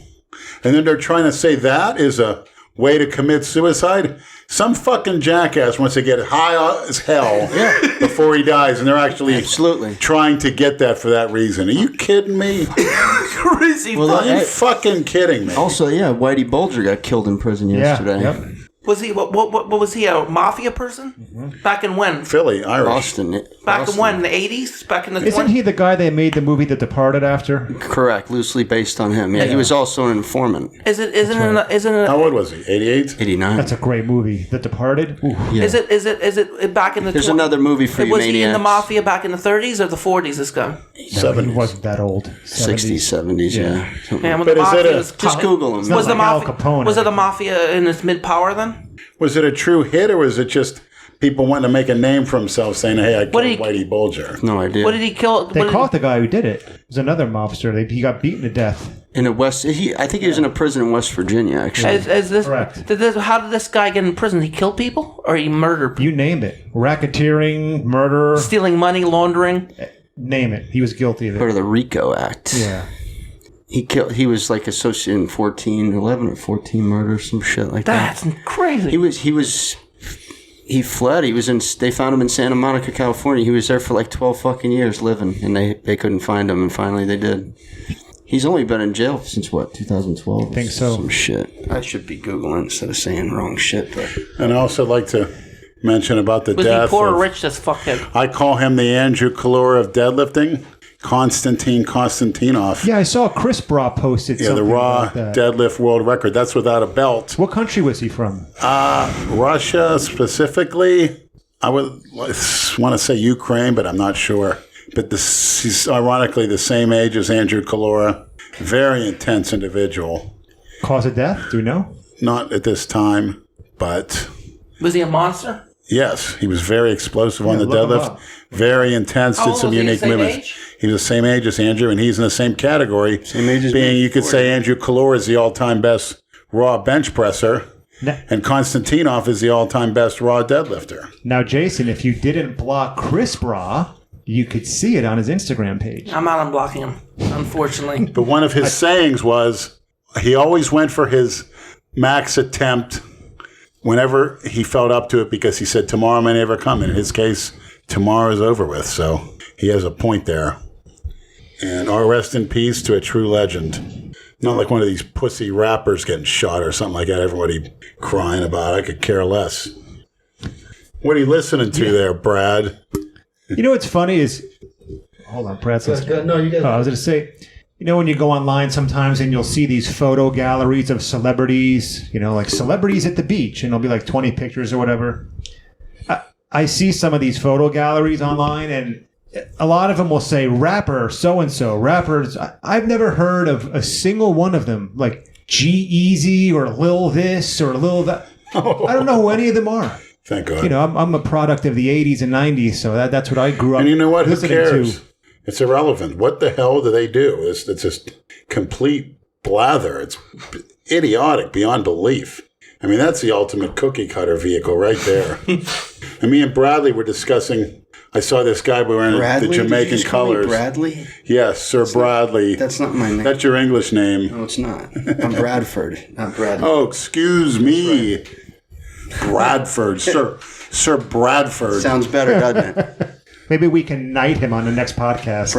And then they're trying to say that is a way to commit suicide? Some fucking jackass wants to get high as hell before he dies. And they're actually
Absolutely.
trying to get that for that reason. Are you kidding me?
Crazy.
Well,
Are you fucking kidding me?
Also, yeah, Whitey Bulger got killed in prison yesterday.
Yep.
Was he what was he, a mafia person? Back in when?
Philly, Irish.
Boston.
Back
Boston.
in when? The 80s? Back in the
Isn't
20s?
he the guy they made the movie The Departed after?
Correct. Loosely based on him. Yeah, he was also an informant.
Isn't it
How old was he? 88?
89.
That's a great movie. The Departed? Ooh.
Yeah.
is it back in the
There's another movie for you
Was he in the
maniacs.
mafia back in the 30s or the 40s, this guy?
He
70s.
wasn't that old.
60s, 70s, yeah.
Man, when
But
the
is it
mafia
a-
was
Just Google him.
was
like
the
Al
mafia
Capone.
was it the mafia in its mid power then?
Was it a true hit or was it just people wanting to make a name for himself, saying, "Hey, I killed
did he-
Whitey Bulger."
No idea.
What did he kill?
They caught the guy who did it. It was another mobster. He got beaten to death.
In a I think he was in a prison in West Virginia, actually.
Correct.
How did this guy get in prison? He killed people or he murdered people?
You name it. Racketeering, murder,
Stealing money, laundering?
name it. He was guilty of
Part
it.
of the RICO Act.
Yeah.
He was like associated in 11 or 14 murders, some shit like that.
That's crazy.
He fled. They found him in Santa Monica, California. He was there for like 12 fucking years living, and they couldn't find him, and finally they did. He's only been in jail since, 2012?
I think so.
Some shit. I should be Googling instead of saying wrong shit. But
And I also like to mention about the
Was
death
he poor
of,
or rich, this fuckhead?
I call him the Andrew Kalora of deadlifting, Konstantin Konstantinov.
Yeah, I saw Chris Bra posted
Yeah,
something
the raw
about that.
deadlift world record. That's without a belt.
What country was he from?
Russia specifically, I would want to say Ukraine, but I'm not sure. But he's ironically the same age as Andrew Kalora. Very intense individual.
Cause of death? Do we know?
Not at this time, but
Was he a monster?
yes, he was very explosive on the
look him
deadlift.
up.
Very intense.
How
Did
old
some
was he,
unique
the same
movements.
age?
He was the same age as Andrew, and he's in the same category.
Same age as
being,
me.
you could say Andrew Kalora is the all-time best raw bench presser, and Konstantinov is the all-time best raw deadlifter.
Now, Jason, if you didn't block Chris Bra, you could see it on his Instagram page.
I'm not unblocking him, unfortunately.
But one of his sayings was he always went for his max attempt whenever he felt up to it, because he said tomorrow may never come. In his case, tomorrow is over with. So he has a point there. And our rest in peace to a true legend. Not like one of these pussy rappers getting shot or something like that. Everybody crying about it. I could care less. What are you listening to there, Brad?
You know what's funny is... Hold on, Brad.
No, you got
I was going to say, you know, when you go online sometimes and you'll see these photo galleries of celebrities, you know, like celebrities at the beach, and there'll be like 20 pictures or whatever. I see some of these photo galleries online, and a lot of them will say rapper so-and-so, rappers. I've never heard of a single one of them, like G-Eazy or Lil this or Lil that. I don't know who any of them are.
Thank God.
You know, I'm a product of the 80s and 90s, so that's what I grew up
And you know what? Who
listening
cares?
to.
It's irrelevant. What the hell do they do? It's just complete blather. It's idiotic beyond belief. I mean, that's the ultimate cookie cutter vehicle right there. And me and Bradley were discussing, I saw this guy wearing
Bradley?
the
Did you
Jamaican
just call me
colors.
Bradley?
Yes, Sir Bradley.
That's not my name.
That's your English name.
No, it's not. I'm Bradford, not Bradley.
Oh, excuse me. Bradford. Sir Bradford.
Sounds better, doesn't it?
Maybe we can knight him on the next podcast.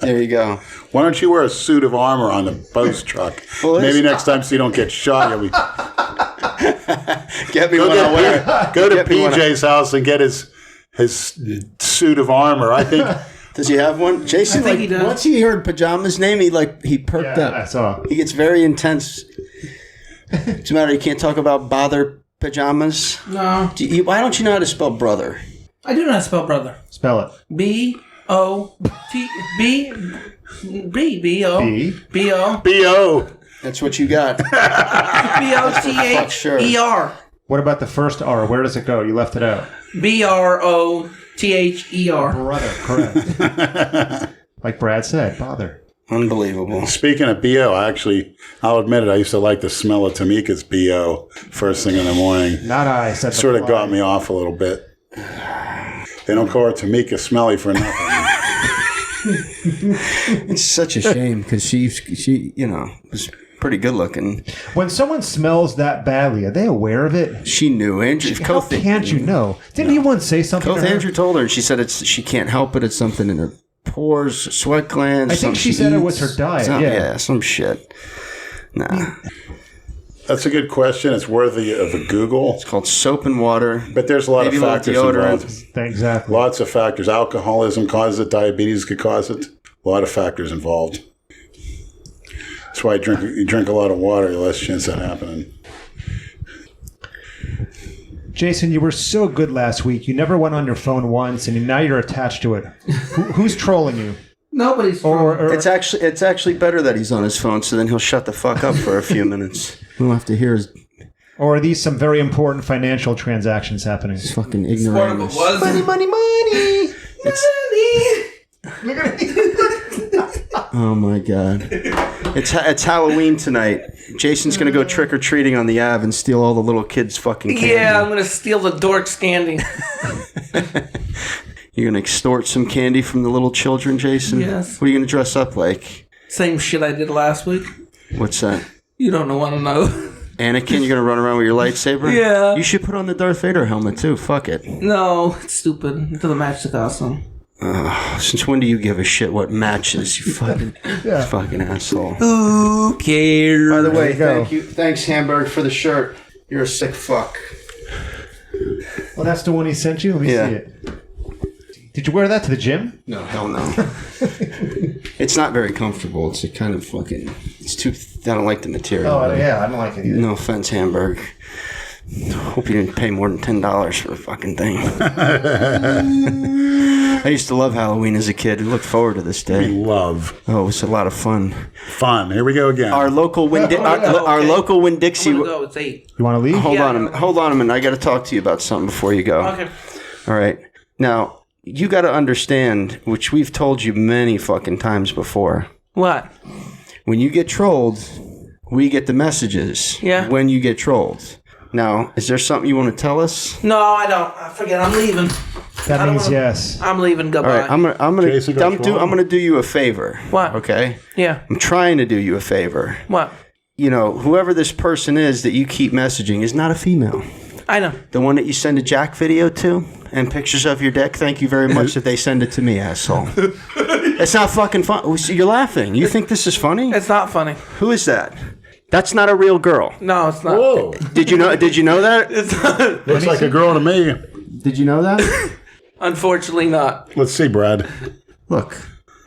There you go.
Why don't you wear a suit of armor on the post truck?
Well,
Maybe next time so you don't get shot. You'll be...
Get me when I wear it.
Go to
Get me when I-
PJ's house and get his suit of armor. I think
Does he have one? Jason,
I think he does.
once he heard Pajama's name, he perked
Yeah,
up.
I saw.
He gets very intense. What's the matter? You can't talk about bother pajamas?
No.
Why don't you know how to spell brother?
I do not spell brother.
Spell it.
B-O-T... B-O...
B.
B-O...
B.O.
That's what you got.
B-O-T-H-E-R.
What about the first R? Where does it go? You left it out.
B-R-O-T-H-E-R.
Brother, correct. Like Brad said, bother.
Unbelievable.
Speaking of B.O., I'll admit it, I used to like the smell of Tamika's B.O. first thing in the morning.
Not I. Said the
Sort of
fly.
got me off a little bit. They don't call her Tamika Smelly for nothing.
It's such a shame because she was pretty good looking.
When someone smells that badly, are they aware of it?
She knew. Andrew.
How can't you know? Didn't he once say something to her?
Andrew told her, and she said she can't help it. It's something in her pores, sweat glands.
I think she said it was her diet. Yeah.
Some shit. Nah.
That's a good question. It's worthy of a Google.
It's called soap and water.
But there's a lot
Maybe
of
a little
factors
deodorant.
involved.
Exactly.
Lots of factors. Alcoholism causes it. Diabetes could cause it. A lot of factors involved. That's why you drink a lot of water, the less chance of that happening.
Jason, you were so good last week. You never went on your phone once, and now you're attached to it. Who's trolling you?
Nobody's...
Or
It's actually better that he's on his phone, so then he'll shut the fuck up for a few minutes. We'll have to hear his
Or are these some very important financial transactions happening?
It's fucking
One of
ignorant.
them was
Money. Look at it.
Oh my god. It's Halloween tonight. Jason's gonna go trick or treating on the Ave and steal all the little kids' fucking candy.
Yeah, I'm gonna steal the dork's candy.
You're gonna extort some candy from the little children, Jason?
Yes.
What are you gonna dress up like?
Same shit I did last week.
What's that?
You don't want to know.
Anakin, you're gonna run around with your lightsaber?
Yeah.
You should put on the Darth Vader helmet too. Fuck it.
No, it's stupid. It doesn't match the costume.
Since when do you give a shit what matches? You fucking asshole.
Who cares?
By the way,
go.
Thanks, Hamburg, for the shirt. You're a sick fuck.
Well, that's the one he sent you? Let me see it. Did you wear that to the gym?
No, hell no. It's not very comfortable. It's a kind of fucking... It's too... I don't like the material.
Oh, yeah, I don't like it either.
No offense, Hamburg. Hope you didn't pay more than $10 for the fucking thing. I used to love Halloween as a kid. I looked forward to this day.
Love.
Oh, it was a lot of fun.
Fun. Here we go again.
Our local our local Winn-Dixie...
I'm gonna go. It's 8.
You want to leave?
Hold on a minute. I got to talk to you about something before you go.
Okay.
All right. Now, you got to understand, which we've told you many fucking times before.
What?
When you get trolled, we get the messages.
Yeah.
When you get trolled. Now, is there something you want to tell us?
No, I don't. I forget. I'm leaving.
That means yes.
I'm leaving. Goodbye.
All right, I'm gonna do you a favor.
What?
Okay.
Yeah.
I'm trying to do you a favor.
What?
You know, whoever this person is that you keep messaging is not a female.
I know.
The one that you send a Jack video to and pictures of your dick. Thank you very much that they send it to me, asshole. It's not fucking fun. You're laughing. You think this is funny?
It's not funny.
Who is that? That's not a real girl.
No, it's not.
Whoa.
Did you know that?
It's not.
Looks like a girl to me.
Did you know that?
Unfortunately, not.
Let's see, Brad.
Look.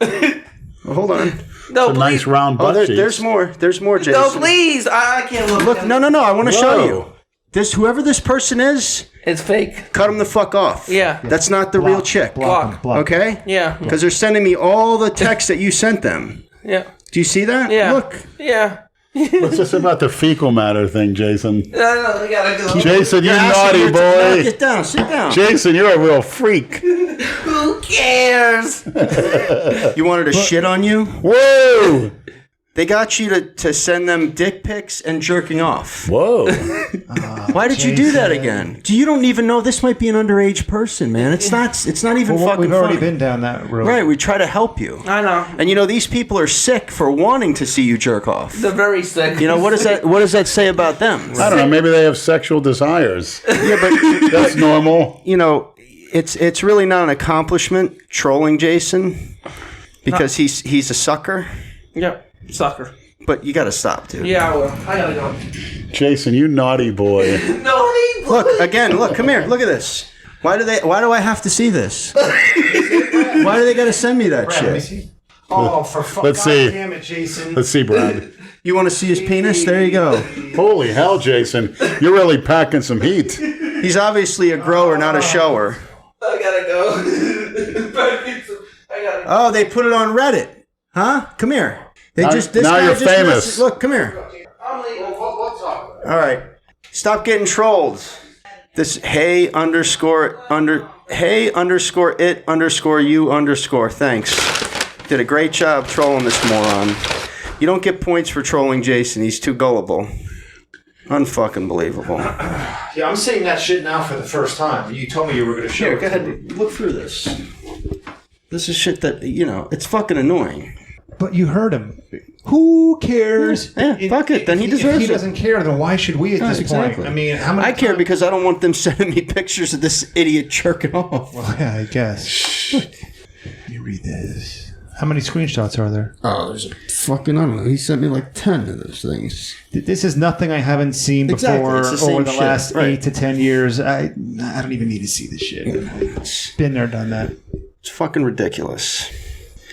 Well, hold on.
No,
A
please.
nice round butt cheeks.
There's more. There's more, Jason.
No, please. I can't look.
Look, no. I want to show
Whoa.
you. Whoever this person is,
It's fake.
cut him the fuck off.
Yeah.
That's not the real chick.
Block.
Okay?
Yeah.
Because they're sending me all the texts that you sent them.
Yeah.
Do you see that?
Yeah.
Look.
Yeah.
What's this about the fecal matter thing, Jason?
No, we gotta go.
Jason, you
Asking
naughty
you to- No,
boy.
get down. Sit down.
Jason, you're a real freak.
Who cares?
You wanted to shit on you?
Whoa.
They got you to send them dick pics and jerking off.
Whoa.
Why did you do that again? You don't even know this might be an underage person, man. It's not even
Well,
fucking
we've already
funny.
been down that road.
Right, we try to help you.
I know.
And you know these people are sick for wanting to see you jerk off.
They're very sick.
You know what does that say about them?
I don't know. Maybe they have sexual desires.
Yeah, but
That's normal.
you know, it's really not an accomplishment trolling Jason because he's a sucker.
Yeah. Sucker.
But you got to stop, dude.
Yeah, I will. I gotta go.
Jason, you naughty boy.
No,
Look, come here. Look at this. Why do I have to see this? Why do they got to send me that shit?
Oh, for fuck.
Let's see.
Damn it, Jason.
Let's see, Brad.
You want to see his penis? There you go.
Holy hell, Jason. You're really packing some heat.
He's obviously a grower, not a shower.
I gotta go. I gotta go.
Oh, they put it on Reddit. Huh? Come here.
Now
guy
you're
just
famous.
Look, come here.
I'm leaving. What's up?
All right. Stop getting trolled. This hey underscore it underscore you underscore thanks. Did a great job trolling this moron. You don't get points for trolling Jason. He's too gullible. Unfucking believable.
Yeah, I'm seeing that shit now for the first time. You told me you were going to show it.
Go ahead. Look through this. This is shit that, it's fucking annoying.
But you heard him. Who cares?
Yeah, fuck it. Then he deserves
If he
it.
doesn't care, then why should we at this
exactly.
point? I mean, how many
I care
times-
because I don't want them sending me pictures of this idiot jerking off.
Well, yeah, I guess. Let me read this. How many screenshots are there?
Oh, there's a fucking, I don't know. He sent me like 10 of those things.
This is nothing I haven't seen
Exactly,
before
it's the same
over the
shit,
last
right.
8 to 10 years. I don't even need to see this shit. Been there, done that.
It's fucking ridiculous.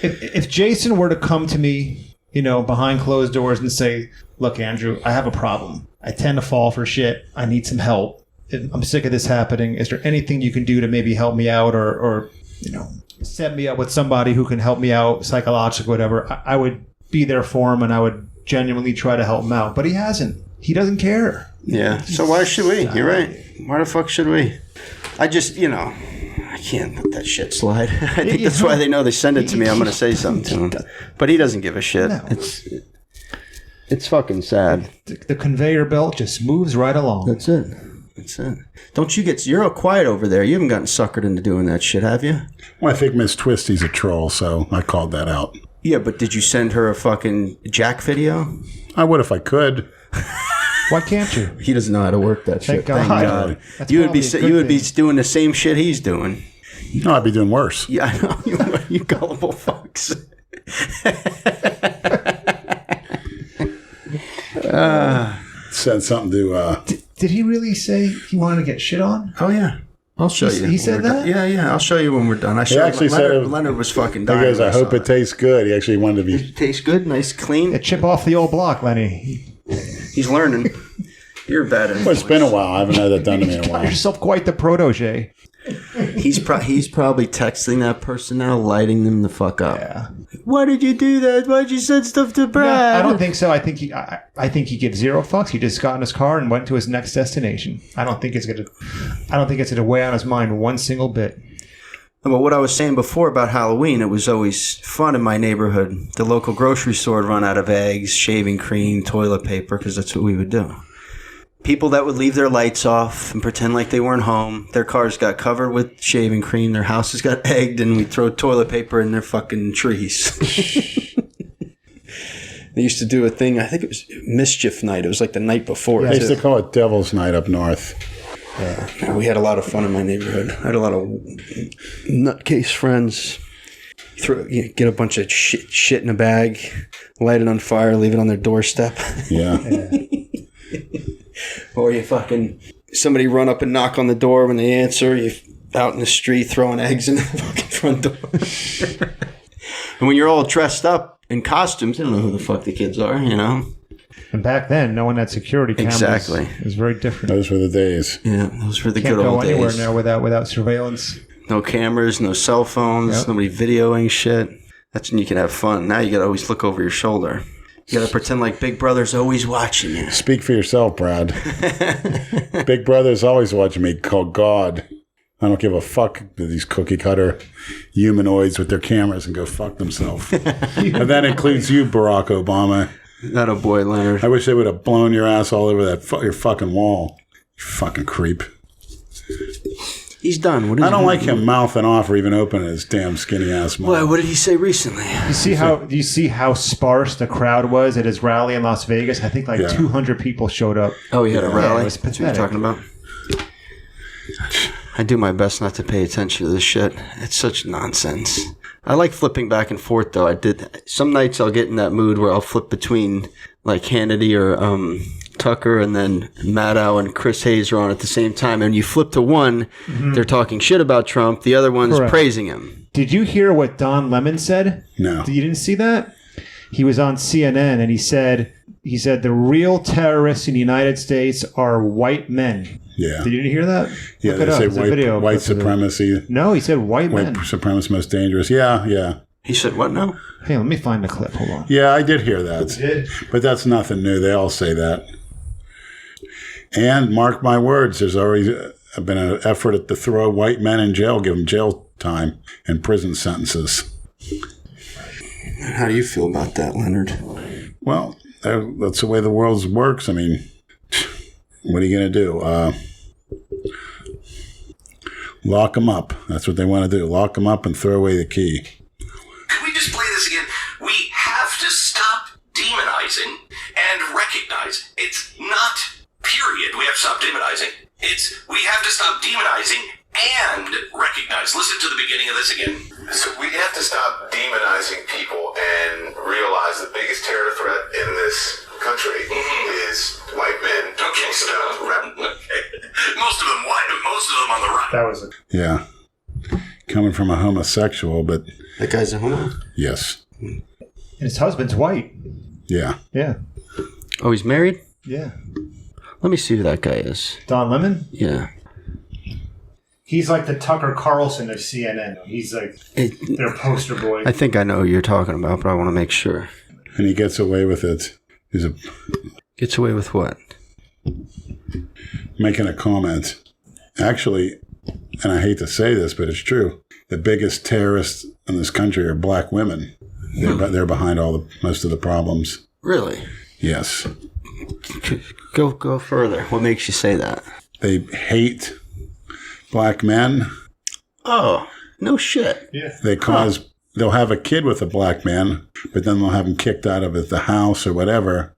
If Jason were to come to me, behind closed doors and say, look, Andrew, I have a problem. I tend to fall for shit. I need some help. I'm sick of this happening. Is there anything you can do to maybe help me out or set me up with somebody who can help me out, psychologically, whatever? I would be there for him and I would genuinely try to help him out. But he hasn't. He doesn't care.
Yeah. So why should we? You're right. Why the fuck should we? I just, I can't let that shit slide. I think that's why they know they send it to me. I'm going to say something to him. But he doesn't give a shit.
No.
It's fucking sad.
The conveyor belt just moves right along.
That's it. Don't you you're all quiet over there. You haven't gotten suckered into doing that shit, have you?
Well, I think Miss Twisty's a troll, so I called that out.
Yeah, but did you send her a fucking Jack video?
I would if I could.
Why can't you?
He doesn't know how to work that shit.
Thank God. That's
You would be
probably a good
you would be
thing.
doing the same shit he's doing.
No, I'd be doing worse.
Yeah, I know. You gullible fucks.
Said something to...
Did he really say he wanted to get shit on?
Oh yeah, I'll show you.
He said
when we're
that?
done. Yeah, I'll show you when we're done.
He actually said
Leonard was fucking
he
dying.
goes,
when
I hope
saw
it tastes good. He actually wanted to be...
It tastes good, nice, clean.
Yeah, chip off the old block, Lenny.
He's learning. You're bad at it.
Well, it's been a while. I haven't had that done to me in a
You got
while.
yourself quite the protege.
He's probably texting that person now, lighting them the fuck up.
Yeah.
Why did you do that? Why'd you send stuff to
No,
Brad?
I don't think so. I think he gives zero fucks. He just got in his car and went to his next destination. I don't think it's gonna weigh on his mind one single bit.
But what I was saying before about Halloween, it was always fun in my neighborhood. The local grocery store would run out of eggs, shaving cream, toilet paper, because that's what we would do. People that would leave their lights off and pretend like they weren't home. Their cars got covered with shaving cream. Their houses got egged, and we'd throw toilet paper in their fucking trees. They used to do a thing, I think it was Mischief Night. It was like the night before.
They used to call it Devil's Night up north.
Yeah, we had a lot of fun in my neighborhood. I had a lot of nutcase friends. You get a bunch of shit in a bag, light it on fire, leave it on their doorstep.
Yeah.
Or somebody run up and knock on the door. When they answer, you out in the street throwing eggs in the fucking front door. And when you're all dressed up in costumes, I don't know who the fuck the kids are,
And back then, no one had security cameras.
Exactly.
It was very different.
Those were the days.
Yeah, those were the
Can't
good
go
old
anywhere
days.
now without surveillance.
No cameras, no cell phones,
Yep.
nobody videoing shit. That's when you can have fun. Now you got to always look over your shoulder. You got to pretend like Big Brother's always watching you.
Speak for yourself, Brad. Big Brother's always watching me. Called God. I don't give a fuck to these cookie cutter humanoids with their cameras and go fuck themselves. And that includes you, Barack Obama.
That a boy, Leonard.
I wish they would have blown your ass all over your fucking wall. You fucking creep.
He's done. What is
I don't
he
like
doing?
him mouthing off or even opening his damn skinny ass mouth.
Why? What did he say recently?
Do you see how sparse the crowd was at his rally in Las Vegas? I think 200 people showed up.
Oh, he had a
Yeah,
rally?
it was
That's what you're
pathetic.
talking about? I do my best not to pay attention to this shit. It's such nonsense. I like flipping back and forth, though. Some nights I'll get in that mood where I'll flip between Hannity or Tucker, and then Maddow and Chris Hayes are on at the same time. And you flip to one, they're talking shit about Trump. The other one's
Correct.
praising him.
Did you hear what Don Lemon said?
No.
You didn't see that? He was on CNN and he said the real terrorists in the United States are white men.
Yeah.
Did you hear that?
Yeah,
Look it
they
up.
say
There's a video
white
clip of it.
supremacy.
No, he said white
White
men.
supremacy most dangerous. Yeah.
He said, what now?
Hey, let me find the clip. Hold on.
Yeah, I did hear that. But that's nothing new. They all say that. And mark my words, there's already been an effort to throw white men in jail, give them jail time and prison sentences.
How do you feel about that, Leonard?
Well, that's the way the world works. I mean, what are you going to do? Lock them up. That's what they want to do. Lock them up and throw away the key.
Could we just play this again? We have to stop demonizing and recognize it's not period. We have to stop demonizing. We have to stop demonizing and recognize. Listen to the beginning of this again.
So we have to stop demonizing people and realize the biggest terror threat in this country is white men.
Okay, so most of them white, most of them on the right.
That was
Yeah. Coming from a homosexual, but
That guy's a homo?
yes.
and his husband's white.
Yeah.
Yeah.
Oh, he's married?
Yeah.
Let me see who that guy is.
Don Lemon?
Yeah.
He's like the Tucker Carlson of CNN. He's like their poster boy.
I think I know who you're talking about, but I want to make sure.
And he gets away with it.
Gets away with what?
Making a comment. Actually, and I hate to say this, but it's true. The biggest terrorists in this country are black women. They're behind most of the problems.
Really?
Yes.
Go further. What makes you say that?
They hate black men.
Oh, no shit.
Yeah.
They'll have a kid with a black man, but then they'll have him kicked out of the house or whatever,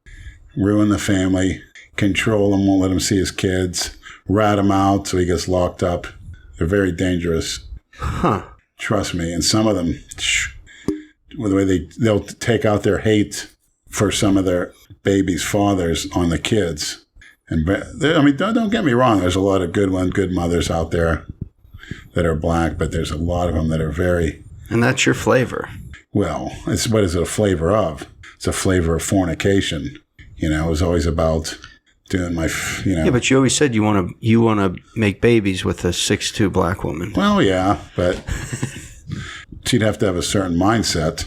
ruin the family, control him, won't let him see his kids, rat him out so he gets locked up. They're very dangerous.
Huh.
Trust me. And some of them, the way they'll take out their hate for some of their babies' fathers on the kids. And I mean, don't get me wrong. There's a lot of good mothers out there that are black, but there's a lot of them that are very...
And that's your flavor.
Well, what is it a flavor of? It's a flavor of fornication. You know, it was always about doing my,
Yeah, but you always said you want to make babies with a 6'2" black woman.
Well, yeah, but she'd have to have a certain mindset.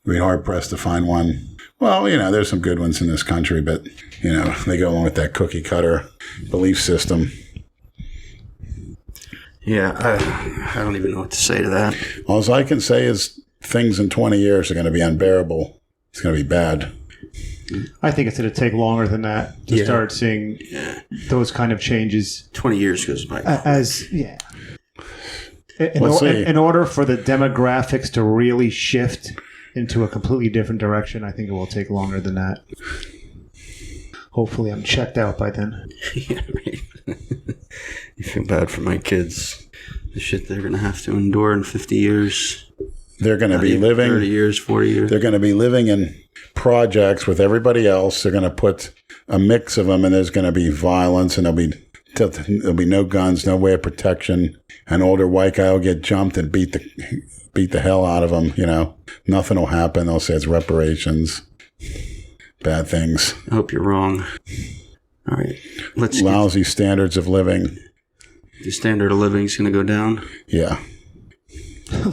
We'd be hard pressed to find one. Well, there's some good ones in this country, but they go along with that cookie cutter belief system.
Yeah, I don't even know what to say to that.
All I can say is things in 20 years are going to be unbearable. It's going to be bad.
I think it's going to take longer than that to start seeing those kind of changes.
20 years goes by.
In order for the demographics to really shift into a completely different direction, I think it will take longer than that. Hopefully I'm checked out by then.
Yeah, right. You feel bad for my kids. The shit they're going to have to endure in 50 years.
They're going to be living...
30 years, 40 years.
They're going to be living in projects with everybody else. They're going to put a mix of them, and there's going to be violence, and there'll be no guns, no way of protection. An older white guy will get jumped and beat the hell out of him, Nothing will happen. They'll say it's reparations. Bad things.
I hope you're wrong. All right.
Lousy standards of living.
The standard of living is going to go down?
Yeah.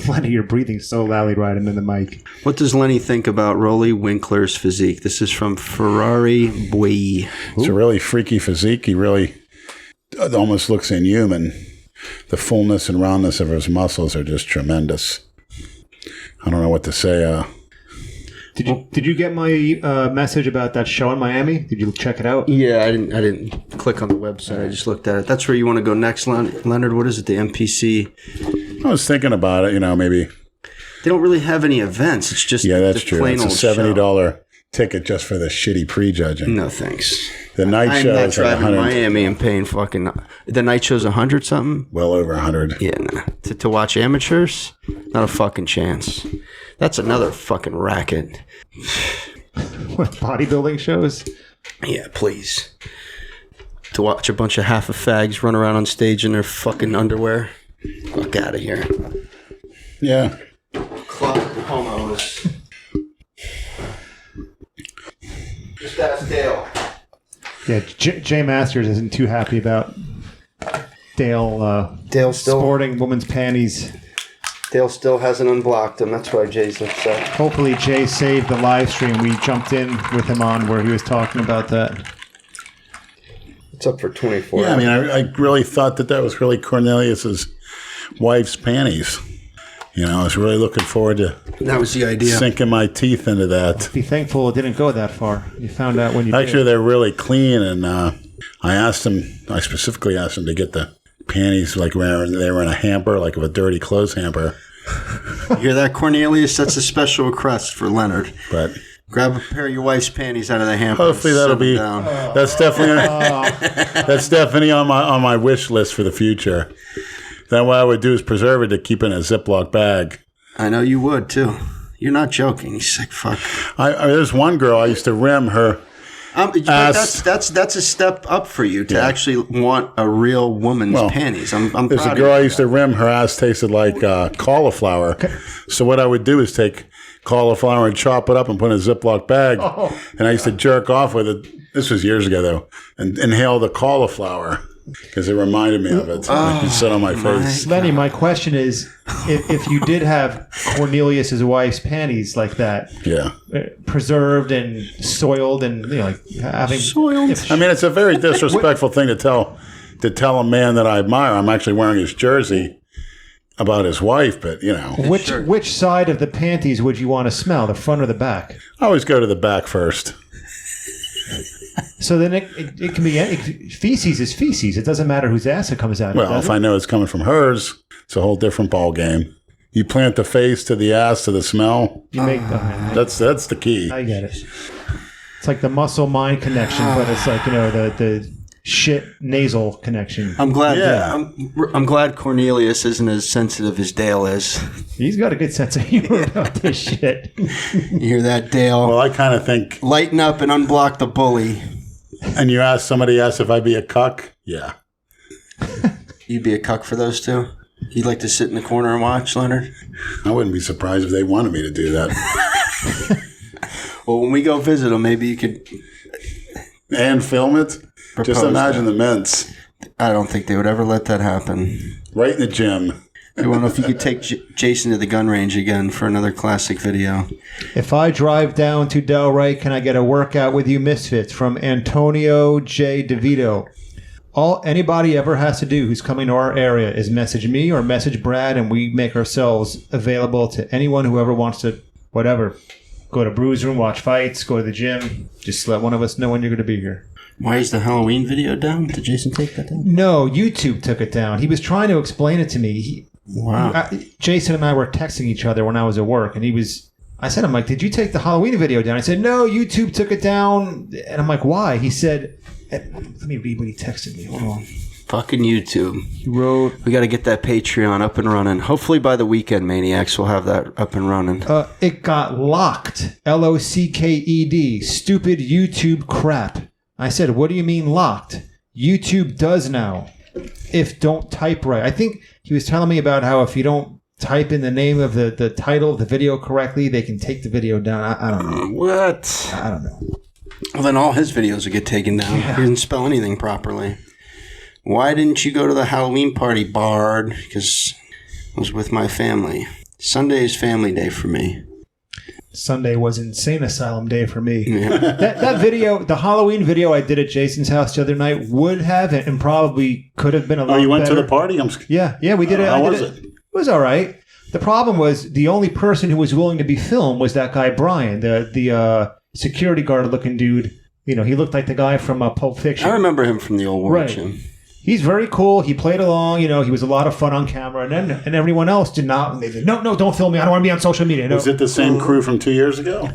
Lenny, you're breathing so loudly right into the mic.
What does Lenny think about Rolly Winkler's physique? This is from Ferrari Boy.
It's a really freaky physique. He really almost looks inhuman. The fullness and roundness of his muscles are just tremendous. I don't know what to say.
Did you get my message about that show in Miami? Did you check it out?
Yeah, I didn't click on the website. I just looked at it. That's where you want to go next, Leonard. What is it? The MPC?
I was thinking about it. Maybe
they don't really have any events. It's just
that's true.
Plain
It's
old
a $70 ticket just for the shitty prejudging.
No thanks.
The night show is like
driving to Miami and paying fucking. The night show's 100 something.
Well over 100.
Yeah, nah. To watch amateurs, not a fucking chance. That's another fucking racket.
What, bodybuilding shows?
Yeah, please. To watch a bunch of half of fags run around on stage in their fucking underwear. Fuck out of here.
Yeah.
Club homos. Just ask Dale.
Yeah, Jay Masters isn't too happy about Dale
still
sporting women's panties.
Dale still hasn't unblocked him. That's why Jay's upset.
Hopefully Jay saved the live stream. We jumped in with him on where he was talking about that.
It's up for 24.
Yeah, I mean, I really thought that was really Cornelius's wife's panties. I was really looking forward to
that was the idea.
Sinking my teeth into that.
Be thankful it didn't go that far. You found out when you
Actually,
did.
they're really clean, and I specifically asked him to get the panties like they were in a hamper, like a dirty clothes hamper.
You hear that, Cornelius? That's a special request for Leonard.
But
grab a pair of your wife's panties out of the hamper.
Hopefully that'll be.
Down.
That's definitely on my wish list for the future. Then what I would do is preserve it to keep in a Ziploc bag.
I know you would too. You're not joking. You sick fuck.
There's one girl I used to rim her.
That's a step up for you to actually want a real woman's panties. I'm proud
There's a
of
girl
you.
I used to rim. Her ass tasted like cauliflower. So what I would do is take cauliflower and chop it up and put it in a Ziploc bag. And I used to jerk off with it. This was years ago though. And inhale the cauliflower. because it reminded me of it. It sit on my face.
Lenny, my question is, if you did have Cornelius's wife's panties like that,
Yeah.
preserved and soiled, and like having
Soiled.
I mean, it's a very disrespectful thing to tell a man that I admire. I'm actually wearing his jersey about his wife, but
which side of the panties would you want to smell, the front or the back?
I always go to the back first.
So then it can be feces is feces. It doesn't matter whose ass it comes out of.
Well, if I know it's coming from hers, it's a whole different ball game. You plant the face to the ass to the smell.
You make
That's the key.
I get it. It's like the muscle-mind connection, but it's like the shit nasal connection.
I'm glad.
Yeah.
I'm glad Cornelius isn't as sensitive as Dale is.
He's got a good sense of humor about this shit.
You hear that, Dale?
Well, I kind of think.
Lighten up and unblock the bully.
And somebody asked if I'd be a cuck. Yeah.
You'd be a cuck for those two? You'd like to sit in the corner and watch, Leonard?
I wouldn't be surprised if they wanted me to do that.
Well, when we go visit them, maybe you could
And film it. Just imagine the mints.
I don't think they would ever let that happen.
Right in the gym.
I don't know if you could take Jason to the gun range again for another classic video.
If I drive down to Delray, can I get a workout with you, Misfits? From Antonio J. DeVito. All anybody ever has to do who's coming to our area is message me or message Brad, and we make ourselves available to anyone who ever wants to, whatever. Go to Brews Room, watch fights, go to the gym. Just let one of us know when you're going to be here.
Why is the Halloween video down? Did Jason take that down?
No, YouTube took it down. He was trying to explain it to me.
Wow.
Jason and I were texting each other when I was at work, and I said, I'm like, did you take the Halloween video down? I said, no, YouTube took it down. And I'm like, why? He said, let me read what he texted me. Hold on.
Fucking YouTube.
He wrote,
We got to get that Patreon up and running. Hopefully by the weekend, Maniacs will have that up and running.
it got locked. LOCKED. Stupid YouTube crap. I said, what do you mean locked? YouTube does now. If don't type right. I think he was telling me about how if you don't type in the name of the title of the video correctly, they can take the video down. I don't know.
What?
I don't know.
Well, then all his videos would get taken down.
Yeah.
He didn't spell anything properly. Why didn't you go to the Halloween party, Bard? Because I was with my family. Sunday is family day for me.
Sunday was insane asylum day for me.
Yeah.
That video, the Halloween video I did at Jason's house the other night would have and probably could have been a lot better.
Oh, you went to the party?
Yeah, we did it.
How was it?
It was all right. The problem was the only person who was willing to be filmed was that guy Brian, the security guard looking dude. You know, he looked like the guy from Pulp Fiction.
I remember him from the old war gym.
He's very cool. He played along. You know, he was a lot of fun on camera. And everyone else did not. And they said, no, don't film me. I don't want to be on social media. No.
Was it the same crew from 2 years ago?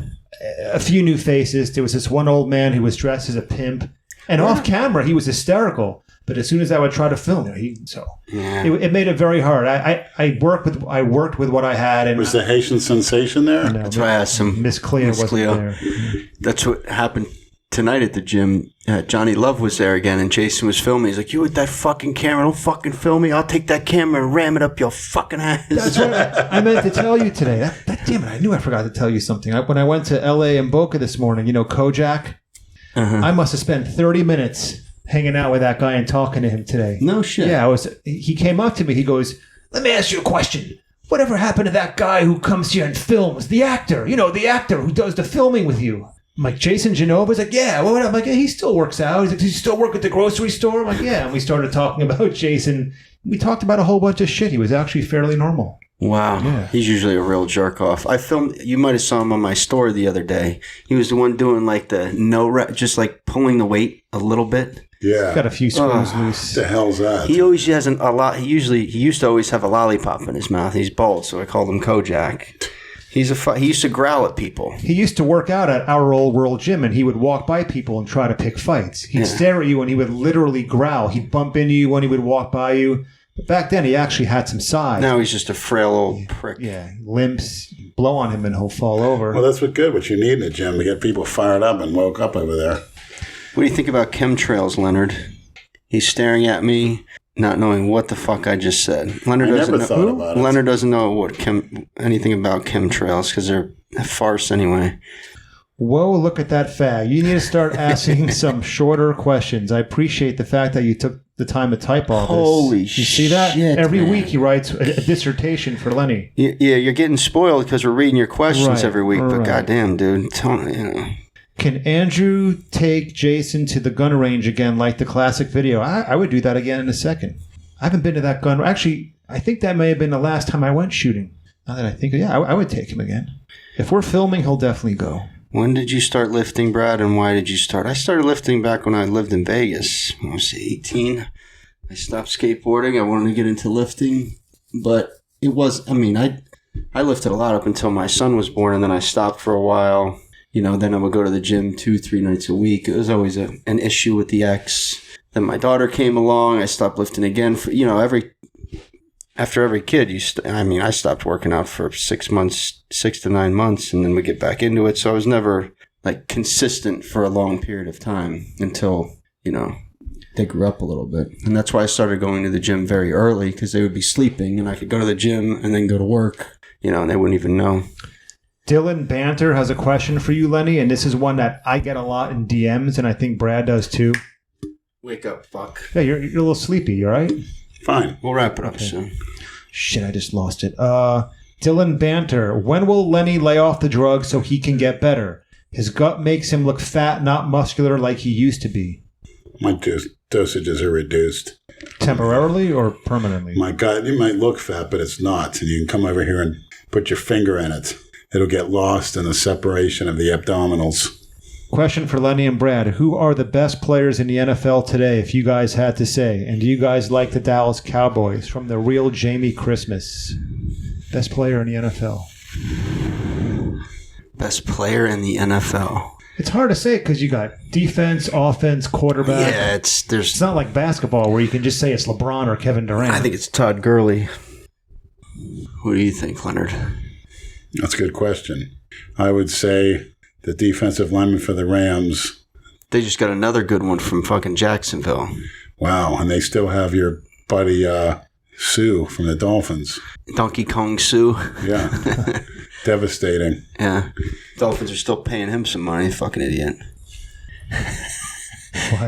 A few new faces. There was this one old man who was dressed as a pimp. And off camera, he was hysterical. But as soon as I would try to film it made it very hard. I worked with what I had. And
Was the Haitian sensation there?
No,
That's why I asked him.
Miss Cleo wasn't there.
That's what happened tonight at the gym. Johnny Love was there again, and Jason was filming. He's like, you with that fucking camera, don't fucking film me. I'll take that camera and ram it up your fucking ass.
That's what I meant to tell you today. Damn it, I knew I forgot to tell you something. When I went to L.A. and Boca this morning, you know, Kojak, I must have spent 30 minutes hanging out with that guy and talking to him today.
No shit.
Yeah, he came up to me. He goes, let me ask you a question. Whatever happened to that guy who comes here and films? The actor, the actor who does the filming with you. I'm like, Jason Genova? He's like, yeah. Well, I'm like, yeah, he still works out. He's like, does he still work at the grocery store? I'm like, yeah. And we started talking about Jason. We talked about a whole bunch of shit. He was actually fairly normal.
Wow.
Yeah.
He's usually a real jerk off. I filmed, you might have saw him on my story the other day. He was the one doing like the just like pulling the weight a little bit.
Yeah.
Got a few screws loose.
What the hell's that?
He always has a lot. He used to always have a lollipop in his mouth. He's bald, so I called him Kojak. He used to growl at people.
He used to work out at our old world gym, and he would walk by people and try to pick fights. He'd stare at you, and he would literally growl. He'd bump into you when he would walk by you. But back then, he actually had some size.
Now he's just a frail old prick.
Yeah, limps, blow on him, and he'll fall over.
Well, that's what you need in a gym to get people fired up and woke up over there.
What do you think about chemtrails, Leonard? He's staring at me, not knowing what the fuck I just said. Leonard doesn't know anything about chemtrails because they're a farce anyway.
Whoa, look at that fag. You need to start asking some shorter questions. I appreciate the fact that you took the time to type all this.
Holy shit.
You see that? Every
man.
week he writes a dissertation for Lenny.
Yeah, you're getting spoiled because we're reading your questions
Right,
every week. But
right.
goddamn, dude.
Can Andrew take Jason to the gun range again like the classic video? I would do that again in a second. I haven't been to that gun. Actually, I think that may have been the last time I went shooting. Now that I think, yeah, I would take him again. If we're filming, he'll definitely go.
When did you start lifting, Brad, and why did you start? I started lifting back when I lived in Vegas. When I was 18. I stopped skateboarding. I wanted to get into lifting. But it was, I lifted a lot up until my son was born, and then I stopped for a while. Then I would go to the gym 2-3 nights a week. It was always an issue with the ex. Then my daughter came along. I stopped lifting again. After every kid, I stopped working out for 6 to 9 months, and then we get back into it. So I was never consistent for a long period of time until, they grew up a little bit. And that's why I started going to the gym very early, because they would be sleeping and I could go to the gym and then go to work, and they wouldn't even know.
Dylan Banter has a question for you, Lenny, and this is one that I get a lot in DMs, and I think Brad does too.
Wake up, fuck.
Yeah, you're a little sleepy, you all right?
Fine.
We'll wrap it up soon.
Shit, I just lost it. Dylan Banter, when will Lenny lay off the drugs so he can get better? His gut makes him look fat, not muscular like he used to be.
My dosages are reduced.
Temporarily or permanently?
My gut, it might look fat, but it's not. And you can come over here and put your finger in it. It'll get lost in the separation of the abdominals.
Question for Lenny and Brad. Who are the best players in the NFL today, if you guys had to say? And do you guys like the Dallas Cowboys? From the real Jamie Christmas. Best player in the NFL.
Best player in the NFL.
It's hard to say because you got defense, offense, quarterback.
Yeah,
It's not like basketball where you can just say it's LeBron or Kevin Durant.
I think it's Todd Gurley. What do you think, Leonard?
That's a good question. I would say the defensive lineman for the Rams.
They just got another good one from fucking Jacksonville.
Wow, and they still have your buddy Sue from the Dolphins.
Donkey Kong Sue.
Yeah. Devastating.
Yeah. Dolphins are still paying him some money, fucking idiot.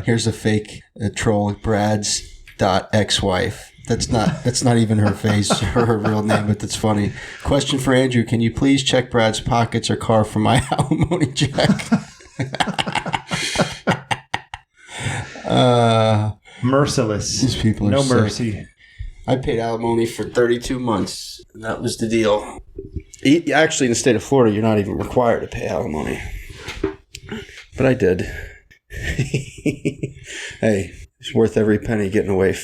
Here's a fake troll, Brad's ex-wife. That's not even her face or her real name, but that's funny. Question for Andrew: can you please check Brad's pockets or car for my alimony check?
Merciless.
These people are
no
sick.
mercy.
I paid alimony for 32 months, and that was the deal. Actually, in the state of Florida, you're not even required to pay alimony. But I did. Hey, it's worth every penny getting away,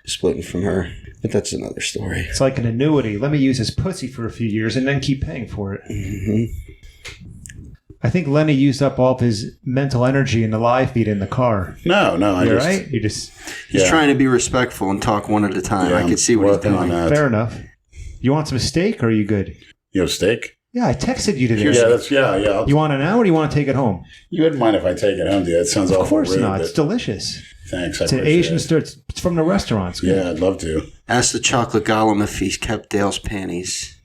splitting from her. But that's another story.
It's like an annuity. Let me use his pussy for a few years and then keep paying for it.
Mm-hmm.
I think Lenny used up all of his mental energy in the live feed in the car.
No.
You're right? You just...
He's trying to be respectful and talk one at a time.
Yeah,
I can see what he's
working on
doing.
that.
Fair enough. You want some steak or are you good?
You have steak?
Yeah, I texted you today.
Yeah.
You want it now or do you want to take it home?
You wouldn't mind if I take it home, dude. That sounds awful rude.
Of course not.
but
It's delicious.
Thanks.
It's an Asian store. It's from the restaurants.
Yeah, I'd love to.
Ask the chocolate golem if he's kept Dale's panties.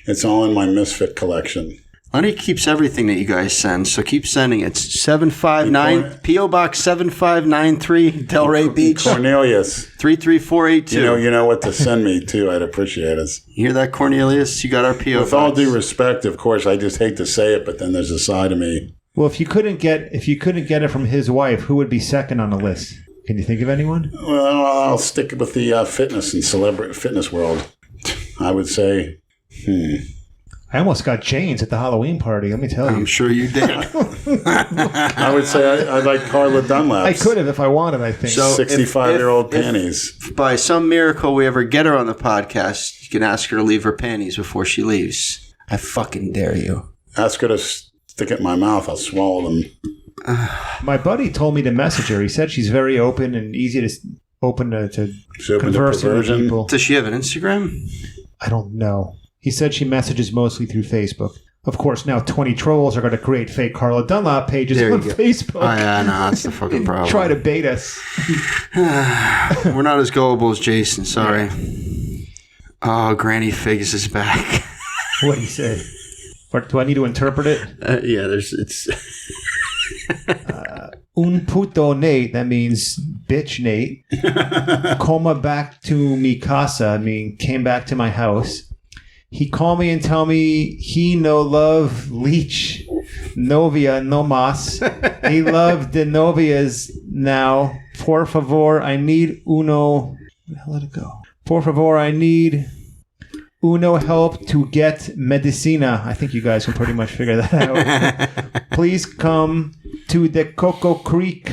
It's all in my Misfit collection.
Lenny keeps everything that you guys send, so keep sending it. 759 P.O. Box 7593 Delray Beach
Cornelius.
33482.
You know what to send me too. I'd appreciate it.
You hear that, Cornelius? You got our P.O.
With
Box.
all due respect, of course, I just hate to say it, but then there's a side of me.
Well, if you couldn't get it from his wife, who would be second on the list? Can you think of anyone?
Well, I'll stick with the fitness and celebrity fitness world. I would say,
I almost got Jane's at the Halloween party, let me tell you.
I'm sure you did.
I would say I like Carla Dunlap.
I could have if I wanted, I think.
So
65-year-old
if
panties.
by some miracle we ever get her on the podcast, you can ask her to leave her panties before she leaves. I fucking dare you.
Ask her to stick it in my mouth. I'll swallow them.
My buddy told me to message her. He said she's very open and easy to
She's open to
conversing with
perversion.
people.
Does she have an Instagram?
I don't know. He said she messages mostly through Facebook. Of course, now 20 trolls are going to create fake Carla Dunlap pages
There you
on
go.
Facebook.
Oh, yeah, no, that's the fucking problem.
Try to bait us.
We're not as gullible as Jason, sorry. Oh, Granny Figs is back.
What'd he say? Or do I need to interpret it?
Yeah, it's
Un puto Nate, that means bitch Nate. Coma back to mi casa, I mean came back to my house. He called me and tell me he no love leech novia no mas. He love the novias now. Por favor, I need uno. Let it go. Por favor, I need uno help to get medicina. I think you guys can pretty much figure that out. Please come to the Coco Creek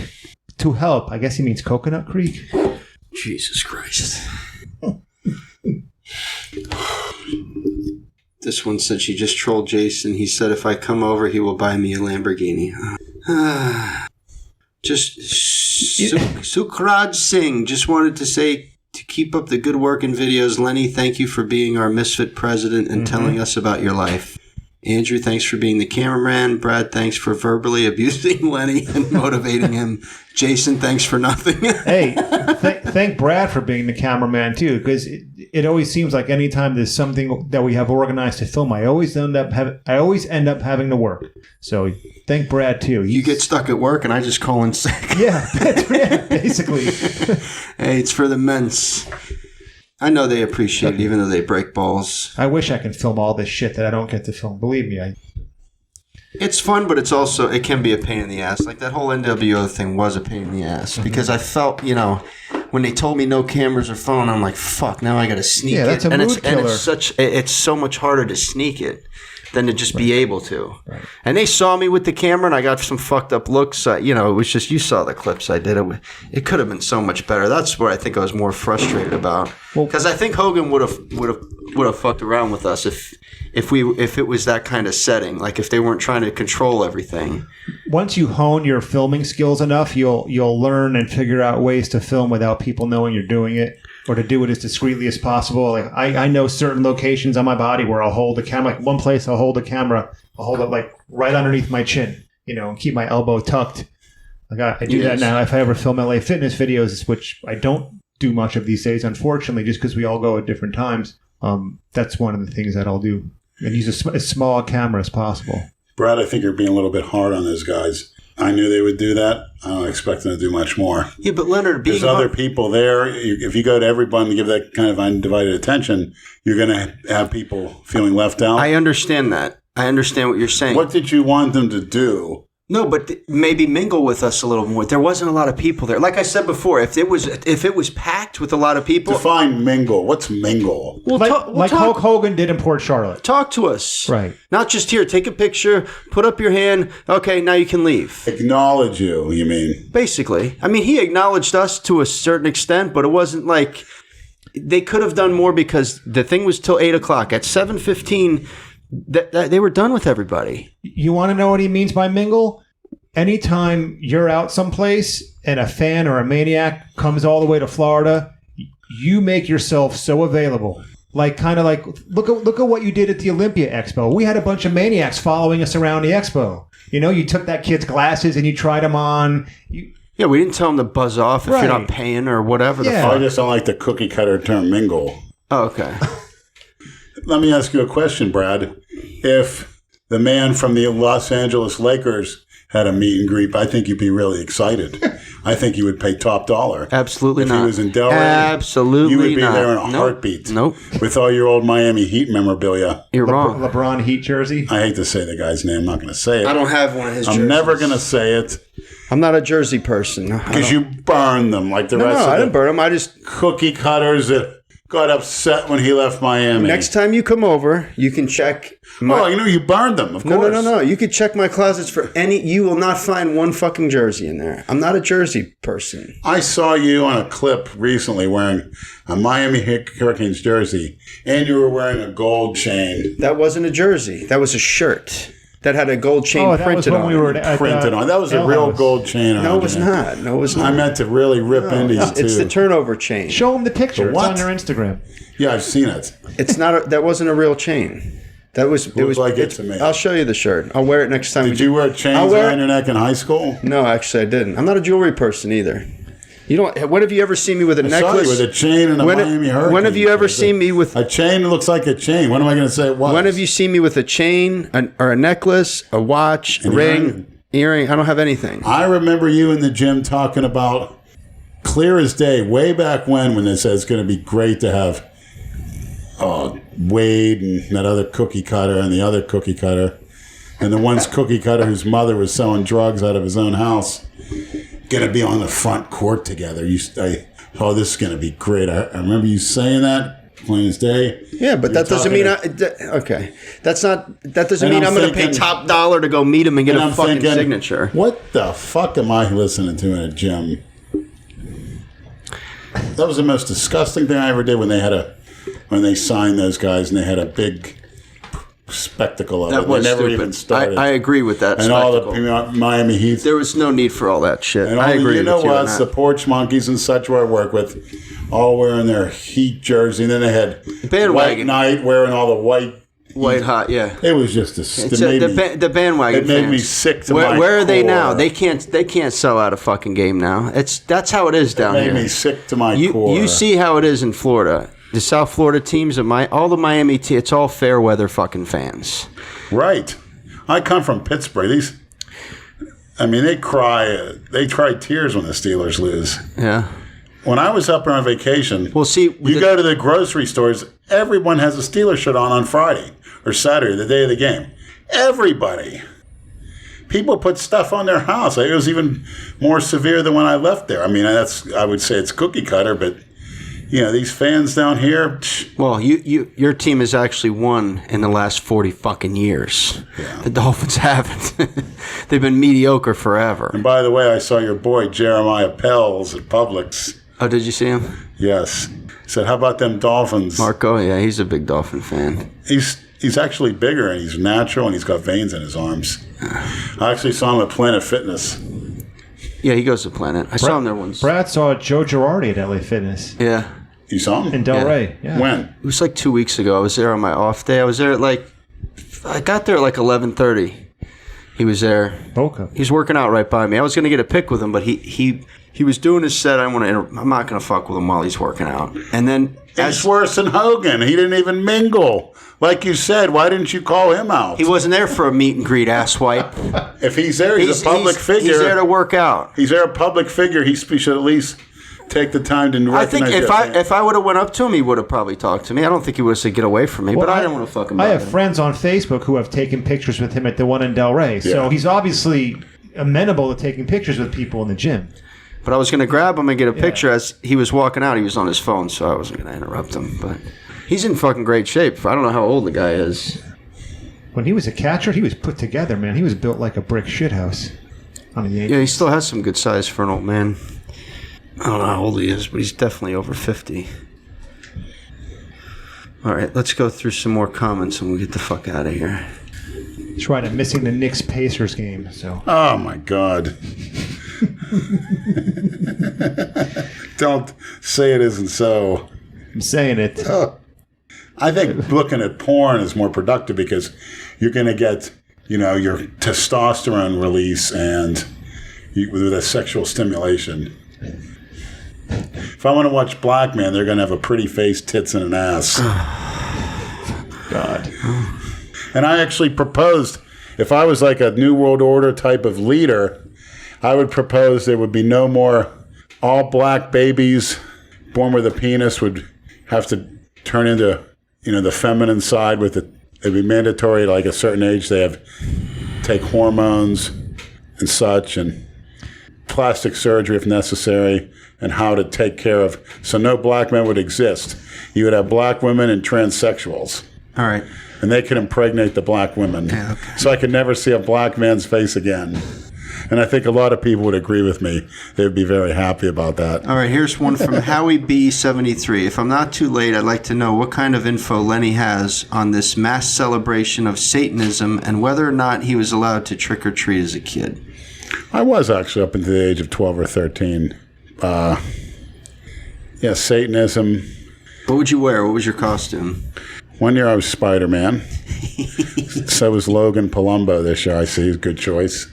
to help. I guess he means Coconut Creek.
Jesus Christ. This one said she just trolled Jason. He said if I come over, he will buy me a Lamborghini. Just Sukraj Singh just wanted to say to keep up the good work and videos. Lenny, thank you for being our Misfit president and telling us about your life. Andrew, thanks for being the cameraman. Brad, thanks for verbally abusing Lenny and motivating him. Jason, thanks for nothing.
Hey, thank Brad for being the cameraman too, because it always seems like anytime there's something that we have organized to film, I always end up having to work. So thank Brad too.
You get stuck at work and I just call in sick.
Yeah, basically.
Hey, it's for the men's. I know they appreciate it, even though they break balls.
I wish I could film all this shit that I don't get to film. Believe me,
It's fun, but it can be a pain in the ass. Like that whole NWO thing was a pain in the ass because I felt, when they told me no cameras or phone, I'm like, fuck, now I got to sneak it.
Yeah, that's a mood killer.
And it's so much harder to sneak it than to just be able to. Right. And they saw me with the camera, and I got some fucked up looks. It was just, you saw the clips I did. It could have been so much better. That's what I think I was more frustrated about. Because I think Hogan would have fucked around with us if it was that kind of setting. Like if they weren't trying to control everything.
Once you hone your filming skills enough, you'll learn and figure out ways to film without people knowing you're doing it, or to do it as discreetly as possible. Like I know certain locations on my body where I'll hold the camera. Like one place I'll hold the camera, I'll hold it like right underneath my chin, and keep my elbow tucked. Like I do that now. If I ever film LA Fitness videos, which I don't do much of these days, unfortunately, just because we all go at different times. That's one of the things that I'll do, and use as small a camera as possible.
Brad, I think you're being a little bit hard on those guys. I knew they would do that. I don't expect them to do much more.
Yeah, but Leonard,
there's other people there. If you go to everyone and give that kind of undivided attention, you're going to have people feeling left out.
I understand that. I understand what you're saying.
What did you want them to do?
No, but maybe mingle with us a little more. There wasn't a lot of people there. Like I said before, if it was packed with a lot of people.
Define mingle. What's mingle?
Well, like Hulk Hogan did in Port Charlotte.
Talk to us.
Right.
Not just here. Take a picture. Put up your hand. Okay, now you can leave.
Acknowledge you mean?
Basically. I mean, he acknowledged us to a certain extent, but it wasn't like they could have done more because the thing was till 8 o'clock. At 7:15, they were done with everybody.
You want to know what he means by mingle? Anytime you're out someplace and a fan or a maniac comes all the way to Florida, you make yourself so available. Like look at what you did at the Olympia Expo. We had a bunch of maniacs following us around the expo. You took that kid's glasses and you tried them on.
Yeah, we didn't tell him to buzz off if you're not paying or whatever.
Yeah.
I just don't like the cookie cutter term mingle.
Oh, okay.
Let me ask you a question, Brad. If the man from the Los Angeles Lakers had a meet and greet, I think you'd be really excited. I think you would pay top dollar.
Absolutely not.
If he was in Delray,
absolutely
you would be
not.
there in a heartbeat.
Nope.
With all your old Miami Heat memorabilia.
You're wrong.
LeBron Heat jersey.
I hate to say the guy's name. I'm not going to say it.
I don't have one of his jerseys.
I'm never going to say it.
I'm not a jersey person.
Because you burned them like the rest of
I didn't burn them. I just
cookie cutters that got upset when he left Miami.
Next time you come over, you can check.
You burned them, of course.
No. You could check my closets for any. You will not find one fucking jersey in there. I'm not a jersey person.
I saw you on a clip recently wearing a Miami Hurricanes jersey, and you were wearing a gold chain.
That wasn't a jersey. That was a shirt that had a gold chain printed on.
That was a real gold chain on it.
No, it was not. No, it was not.
I meant to really rip into you, too.
It's the turnover chain.
Show them the picture. It's
what?
on their Instagram.
Yeah, I've seen it.
It's not. That wasn't a real chain. It was
like it to me.
I'll show you the shirt. I'll wear it next time.
Did you wear chains around your neck in high school?
No, actually, I didn't. I'm not a jewelry person either. You don't. When have you ever seen me with a
I saw
necklace?
you with a chain and a Miami Hurricane.
When have you ever seen me with
a chain that looks like a chain? When am I going to say it was?
When have you seen me with a chain or a necklace, a watch, a ring, earring? I don't have anything.
I remember you in the gym talking about clear as day, way back when they said it's going to be great to have Wade and that other cookie cutter and the other cookie cutter and the one's cookie cutter whose mother was selling drugs out of his own house going to be on the front court together. This is going to be great. I remember you saying that plain as day.
Yeah, but that doesn't mean okay. That doesn't mean I'm going to pay top dollar to go meet him and get a fucking signature.
What the fuck am I listening to in a gym? That was the most disgusting thing I ever did when they signed those guys and they had a big spectacle of
that
it.
Was
they never
stupid.
even started.
I agree with that.
And
spectacle.
all the Miami Heat.
There was no need for all that shit.
And
I agree.
You know
with you
what?
on that.
The porch monkeys and such where I work with, all wearing their Heat jersey, and then they had
bandwagon.
White Knight wearing all the
white hot. Yeah,
it was just
the bandwagon.
It made
fans.
me sick to
where,
my
where are they
core.
now? They can't sell out a fucking game now. That's how it is down
It
here.
made me sick to my core.
You see how it is in Florida. The South Florida teams, all the Miami teams, it's all fair weather fucking fans.
Right. I come from Pittsburgh. They cry tears when the Steelers lose.
Yeah.
When I was up there on vacation,
well, see,
you go to the grocery stores, everyone has a Steelers shirt on Friday or Saturday, the day of the game. Everybody. People put stuff on their house. It was even more severe than when I left there. I would say it's cookie cutter, but these fans down here.
Well, your team has actually won in the last 40 fucking years.
Yeah.
The Dolphins haven't. They've been mediocre forever.
And by the way, I saw your boy Jeremiah Pells at Publix.
Oh, did you see him?
Yes. He said, "How about them Dolphins?"
Marco, yeah, he's a big Dolphin fan.
He's actually bigger and he's natural and he's got veins in his arms. I actually saw him at Planet Fitness.
Yeah, he goes to Planet. I saw him there once.
Brad saw Joe Girardi at LA Fitness.
Yeah.
You saw him?
In Delray. Yeah.
When?
It was like 2 weeks ago. I was there on my off day. I was there I got there at 11:30. He was there.
Okay.
He's working out right by me. I was going to get a pic with him, but he was doing his set. I'm not going to fuck with him while he's working out. And then
it's worse than Hogan. He didn't even mingle. Like you said, why didn't you call him out?
He wasn't there for a meet and greet, asswipe.
If he's there, he's a public figure.
He's there to work out.
He's there a public figure. He should at least take the time to recognize.
I think if I would have went up to him, he would have probably talked to me. I don't think he would have said get away from me, but I didn't want to fuck him.
I have friends on Facebook who have taken pictures with him at the one in Delray, so he's obviously amenable to taking pictures with people in the gym.
But I was going to grab him and get a picture as he was walking out. He was on his phone, so I wasn't going to interrupt him. But he's in fucking great shape. I don't know how old the guy is.
When he was a catcher, he was put together, man. He was built like a brick shithouse.
Yeah, he still has some good size for an old man. I don't know how old he is, but he's definitely over 50. All right, let's go through some more comments and we'll get the fuck out of here.
That's right, I'm missing the Knicks-Pacers game. So.
Oh, my God. Don't say it isn't so.
I'm saying it.
I think looking at porn is more productive because you're going to get, your testosterone release and with a sexual stimulation. If I want to watch black men, they're going to have a pretty face, tits, and an ass.
God.
And I actually proposed, if I was like a New World Order type of leader, I would propose there would be no more all black babies born with a penis would have to turn into, the feminine side with it. It'd be mandatory, like a certain age, they take hormones and such, and plastic surgery if necessary, and how to take care of. So no black men would exist. You would have black women and transsexuals.
All right.
And they could impregnate the black women.
Yeah, okay.
So I could never see a black man's face again. And I think a lot of people would agree with me. They would be very happy about that.
All right, here's one from Howie B73. If I'm not too late, I'd like to know what kind of info Lenny has on this mass celebration of Satanism and whether or not he was allowed to trick or treat as a kid.
I was actually up until the age of 12 or 13. Satanism.
What would you wear? What was your costume?
One year I was Spider-Man. So was Logan Palumbo this year. I see, good choice.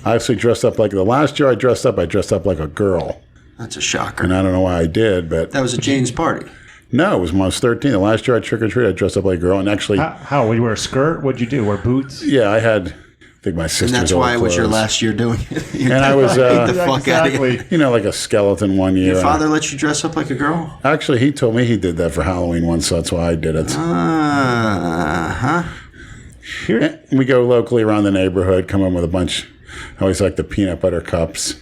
I actually dressed up the last year I dressed up like a girl.
That's a shocker.
And I don't know why I did, but
That was at Jane's party.
no, it was when I was 13. The last year I trick-or-treated, I dressed up like a girl. And actually,
How? Would you wear a skirt? What'd you do? Wear boots?
yeah, I had, I think my sister's
And that's
old
why it was your
clothes.
last year doing it. You
And I was,
beat the fuck out of you.
you know, like a skeleton one year.
Your father let you dress up like a girl?
Actually, he told me he did that for Halloween once, so that's why I did it.
Uh-huh.
And we go locally around the neighborhood, come in with a bunch. I always like the peanut butter cups.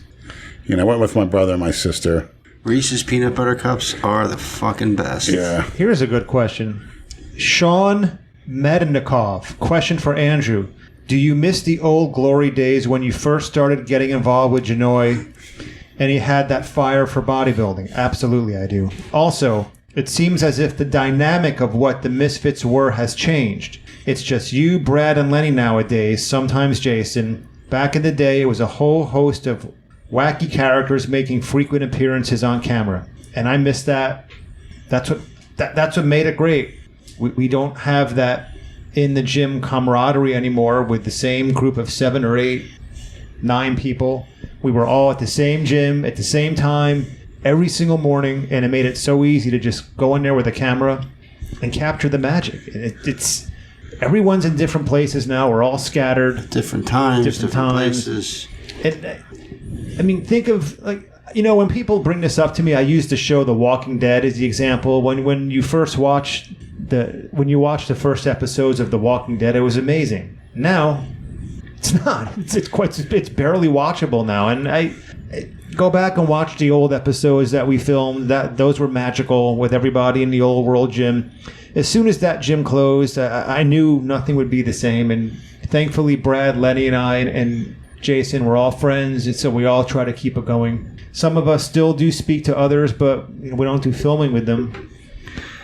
You know, I went with my brother and my sister.
Reese's peanut butter cups are the fucking best.
Yeah.
Here's a good question. Sean Mednikov. Question for Andrew. Do you miss the old glory days when you first started getting involved with Genova and he had that fire for bodybuilding? Absolutely, I do. Also, it seems as if the dynamic of what the Misfits were has changed. It's just you, Brad, and Lenny nowadays, sometimes Jason. Back in the day, it was a whole host of wacky characters making frequent appearances on camera. And I miss that. That's what made it great. We don't have that in the gym camaraderie anymore with the same group of 7 or 8, 9 people. We were all at the same gym at the same time every single morning, and it made it so easy to just go in there with a camera and capture the magic. It's everyone's in different places now. We're all scattered.
Different times, different
times.
places.
And I mean, think of when people bring this up to me. I use the show The Walking Dead as the example. When you first watch the first episodes of The Walking Dead, it was amazing. Now, it's not. It's barely watchable now. And I go back and watch the old episodes that we filmed. Those were magical with everybody in the old world gym. As soon as that gym closed, I knew nothing would be the same. And thankfully, Brad, Lenny, and I, and Jason, we're all friends, and so we all try to keep it going. Some of us still do speak to others, but we don't do filming with them.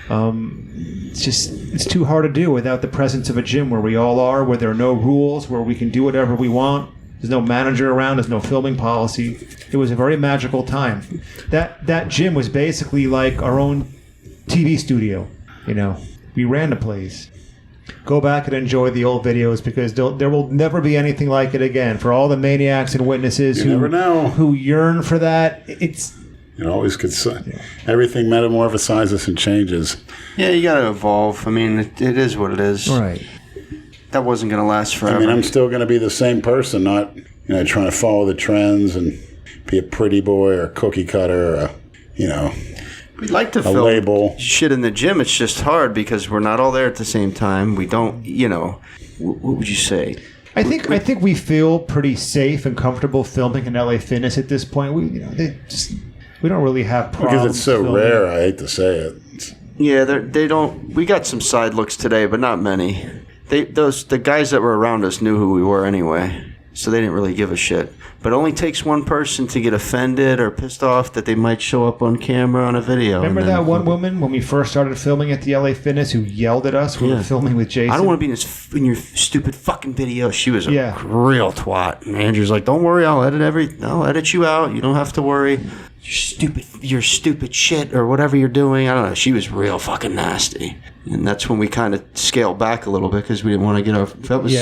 It's too hard to do without the presence of a gym where we all are, where there are no rules, where we can do whatever we want. There's no manager around. There's no filming policy. It was a very magical time. That gym was basically like our own TV studio. We ran the place. Go back and enjoy the old videos because there will never be anything like it again. For all the maniacs and witnesses
never know.
who yearn for that, it's...
It always gets... Everything metamorphosizes and changes.
Yeah, you got to evolve. I mean, it is what it is.
Right.
That wasn't going to last forever.
I mean, I'm still going to be the same person, not trying to follow the trends and be a pretty boy or a cookie cutter or
We'd like to
a
film
label.
shit in the gym. It's just hard because we're not all there at the same time. We don't, what would you say?
I think we feel pretty safe and comfortable filming in LA Fitness at this point. We don't really have problems.
Because it's so
filming.
rare, I hate to say it.
Yeah, they don't. We got some side looks today, but not many. The guys that were around us knew who we were anyway, so they didn't really give a shit. But it only takes one person to get offended or pissed off that they might show up on camera on a video.
Remember that one woman when we first started filming at the LA Fitness who yelled at us when we were filming with Jason?
I don't want to be in your stupid fucking video. She was a real twat. And Andrew's like, don't worry, I'll edit you out. You don't have to worry. You're stupid shit or whatever you're doing. I don't know. She was real fucking nasty. And that's when we kind of scaled back a little bit because we didn't want to get our... That was,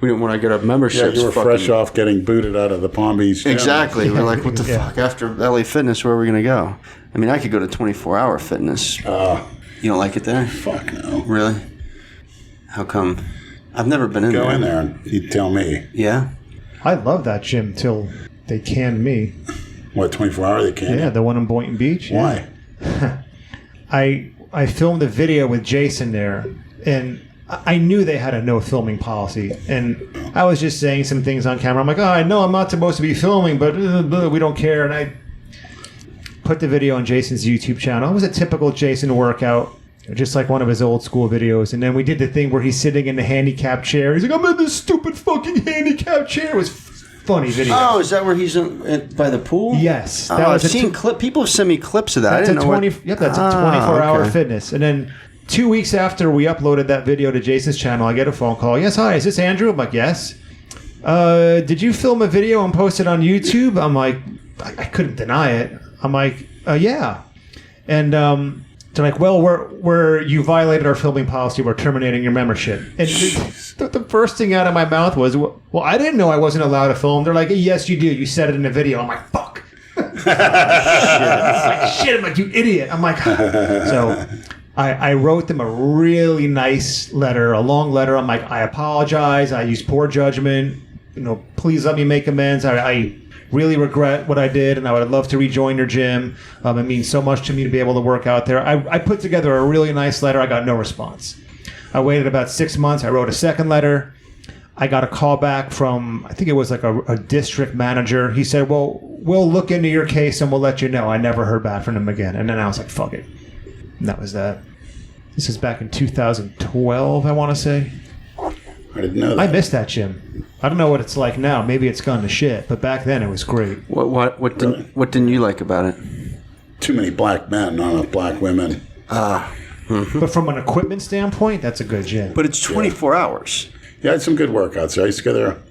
we didn't want to get our memberships.
Yeah, you were fresh off getting booted out of the Palm Beach gym.
Exactly. We're like, what the fuck? After LA Fitness, where are we going to go? I mean, I could go to 24-hour fitness. You don't like it there?
Fuck no.
Really? How come? I've never been in there.
Go in there and you tell me.
Yeah?
I love that gym till they canned me.
What, 24-hour they can't?
Yeah, the one in Boynton Beach.
Why?
I filmed a video with Jason there, and I knew they had a no filming policy, and I was just saying some things on camera. I'm like, I know I'm not supposed to be filming, but we don't care. And I put the video on Jason's YouTube channel. It was a typical Jason workout, just like one of his old school videos. And then we did the thing where he's sitting in the handicap chair. He's like, I'm in this stupid fucking handicap chair. It was funny video.
Oh, is that where he's by the pool?
Yes.
I've seen people have sent me clips of that.
That's
I didn't know
that's a 24-hour fitness. And then 2 weeks after we uploaded that video to Jason's channel, I get a phone call. Yes, hi, is this Andrew? I'm like, yes. Did you film a video and post it on YouTube? I'm like, I couldn't deny it. I'm like, yeah. And they're like, well, you violated our filming policy. We're terminating your membership. And the first thing out of my mouth was, well, I didn't know I wasn't allowed to film. They're like, yes, you do. You said it in the video. I'm like, fuck. Shit, I'm like, you idiot. I'm like, so I wrote them a really nice letter, a long letter. I'm like, I apologize. I used poor judgment. Please let me make amends. I really regret what I did, and I would love to rejoin your gym. It means so much to me to be able to work out there. I put together a really nice letter. I got no response. I waited about 6 months. I wrote a second letter. I got a call back from, I think it was like a district manager. He said, well, we'll look into your case and we'll let you know. I never heard back from him again. And then I was like, fuck it. And that was that. This is back in 2012, I want to say.
I didn't know that.
I missed that gym. I don't know what it's like now. Maybe it's gone to shit. But back then, it was great.
What didn't you like about it?
Too many black men, not enough black women.
But from an equipment standpoint, that's a good gym.
But it's 24 hours.
Yeah, I had some good workouts there. I used to go there.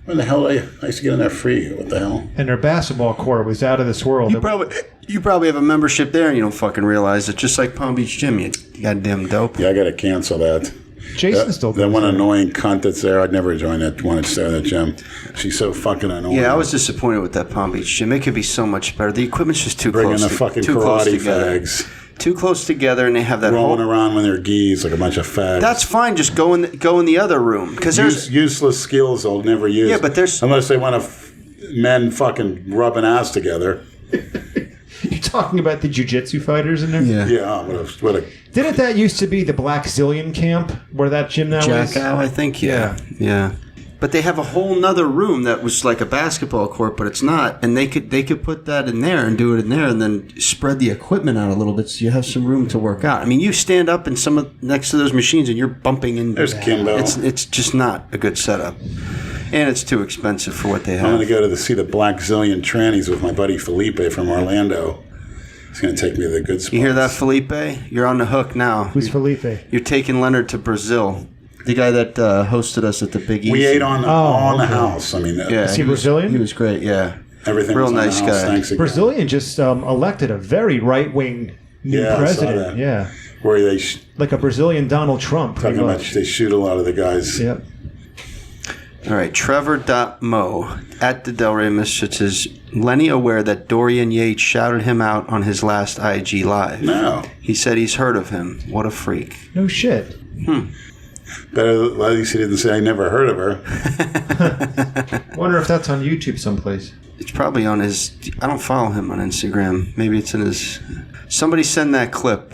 When the hell I used to get in there free? What the hell?
And their basketball court was out of this world.
You probably have a membership there and you don't fucking realize it. Just like Palm Beach Gym, you goddamn dope.
Yeah, I got to cancel that.
Jason still
that one annoying cunt that's there. I'd never join that one that's there in the gym. She's so fucking annoying.
Yeah, I was disappointed with that Palm Beach Gym. It could be so much better. The equipment's just too
Bring
close.
in the fucking karate fags.
Too close together, and they have that
rolling around with their geese like a bunch of fags.
That's fine. Just go in the other room because there's
useless skills they'll never use.
Yeah, but there's
unless they want men fucking rubbing ass together.
You're talking about the jiu-jitsu fighters in there?
Yeah.
Didn't that used to be the Black Zillion camp where that gym now is?
Jackow, I think. Yeah. But they have a whole nother room that was like a basketball court, but it's not. And they could put that in there and do it in there, and then spread the equipment out a little bit so you have some room to work out. I mean, you stand up in next to those machines and you're bumping into.
There's Kimbo.
It's just not a good setup, and it's too expensive for what they have.
I'm going to go to see the Black Zillion trannies with my buddy Felipe from Orlando. He's going to take me to the good spots.
You hear that, Felipe? You're on the hook now.
Who's Felipe?
You're taking Leonard to Brazil. The guy that hosted us at the Big Easy.
We ate on the house. I mean,
is he Brazilian?
He was great. Yeah,
everything.
Real
was
nice
on the house.
guy.
Thanks again.
Brazilian just elected a very right-wing new president.
I saw that.
Yeah,
where they
like a Brazilian Donald Trump.
Talking about they shoot a lot of the guys.
Yep.
All right, Trevor.mo at the Delray Misfits is Lenny aware that Dorian Yates shouted him out on his last IG Live?
No.
He said he's heard of him. What a freak.
No shit.
But at least he didn't say I never heard of her.
Wonder if that's on YouTube someplace.
It's probably on his... I don't follow him on Instagram. Maybe it's in his... Somebody send that clip.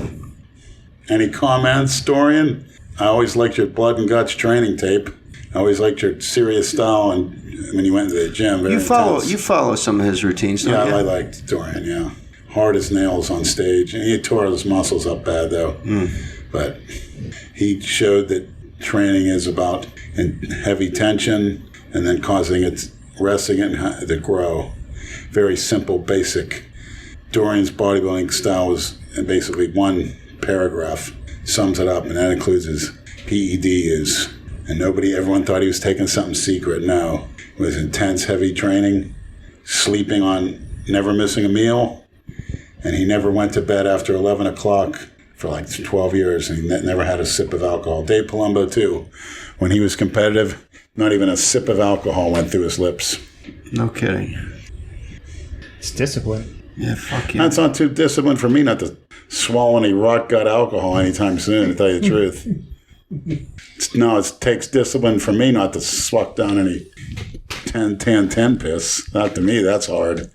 Any comments, Dorian? I always liked your blood and guts training tape. I always liked your serious style and when you went to the gym.
You follow some of his routines, don't you?
I liked Dorian, yeah. Hard as nails on stage. And he tore his muscles up bad, though. But he showed that training is about heavy tension and then causing it, resting it to grow. Very simple, basic. Dorian's bodybuilding style was basically one paragraph, sums it up, and that includes his PED use. And everyone thought he was taking something secret. No. It was intense, heavy training, sleeping on, never missing a meal, and he never went to bed after 11 o'clock for like 12 years, and he never had a sip of alcohol. Dave Palumbo, too. When he was competitive, not even a sip of alcohol went through his lips.
No kidding.
It's discipline.
Yeah, fuck you.
That's not too disciplined for me not to swallow any rot gut alcohol anytime soon, to tell you the truth. No, it takes discipline for me not to suck down any 10 piss. Not to me, that's hard.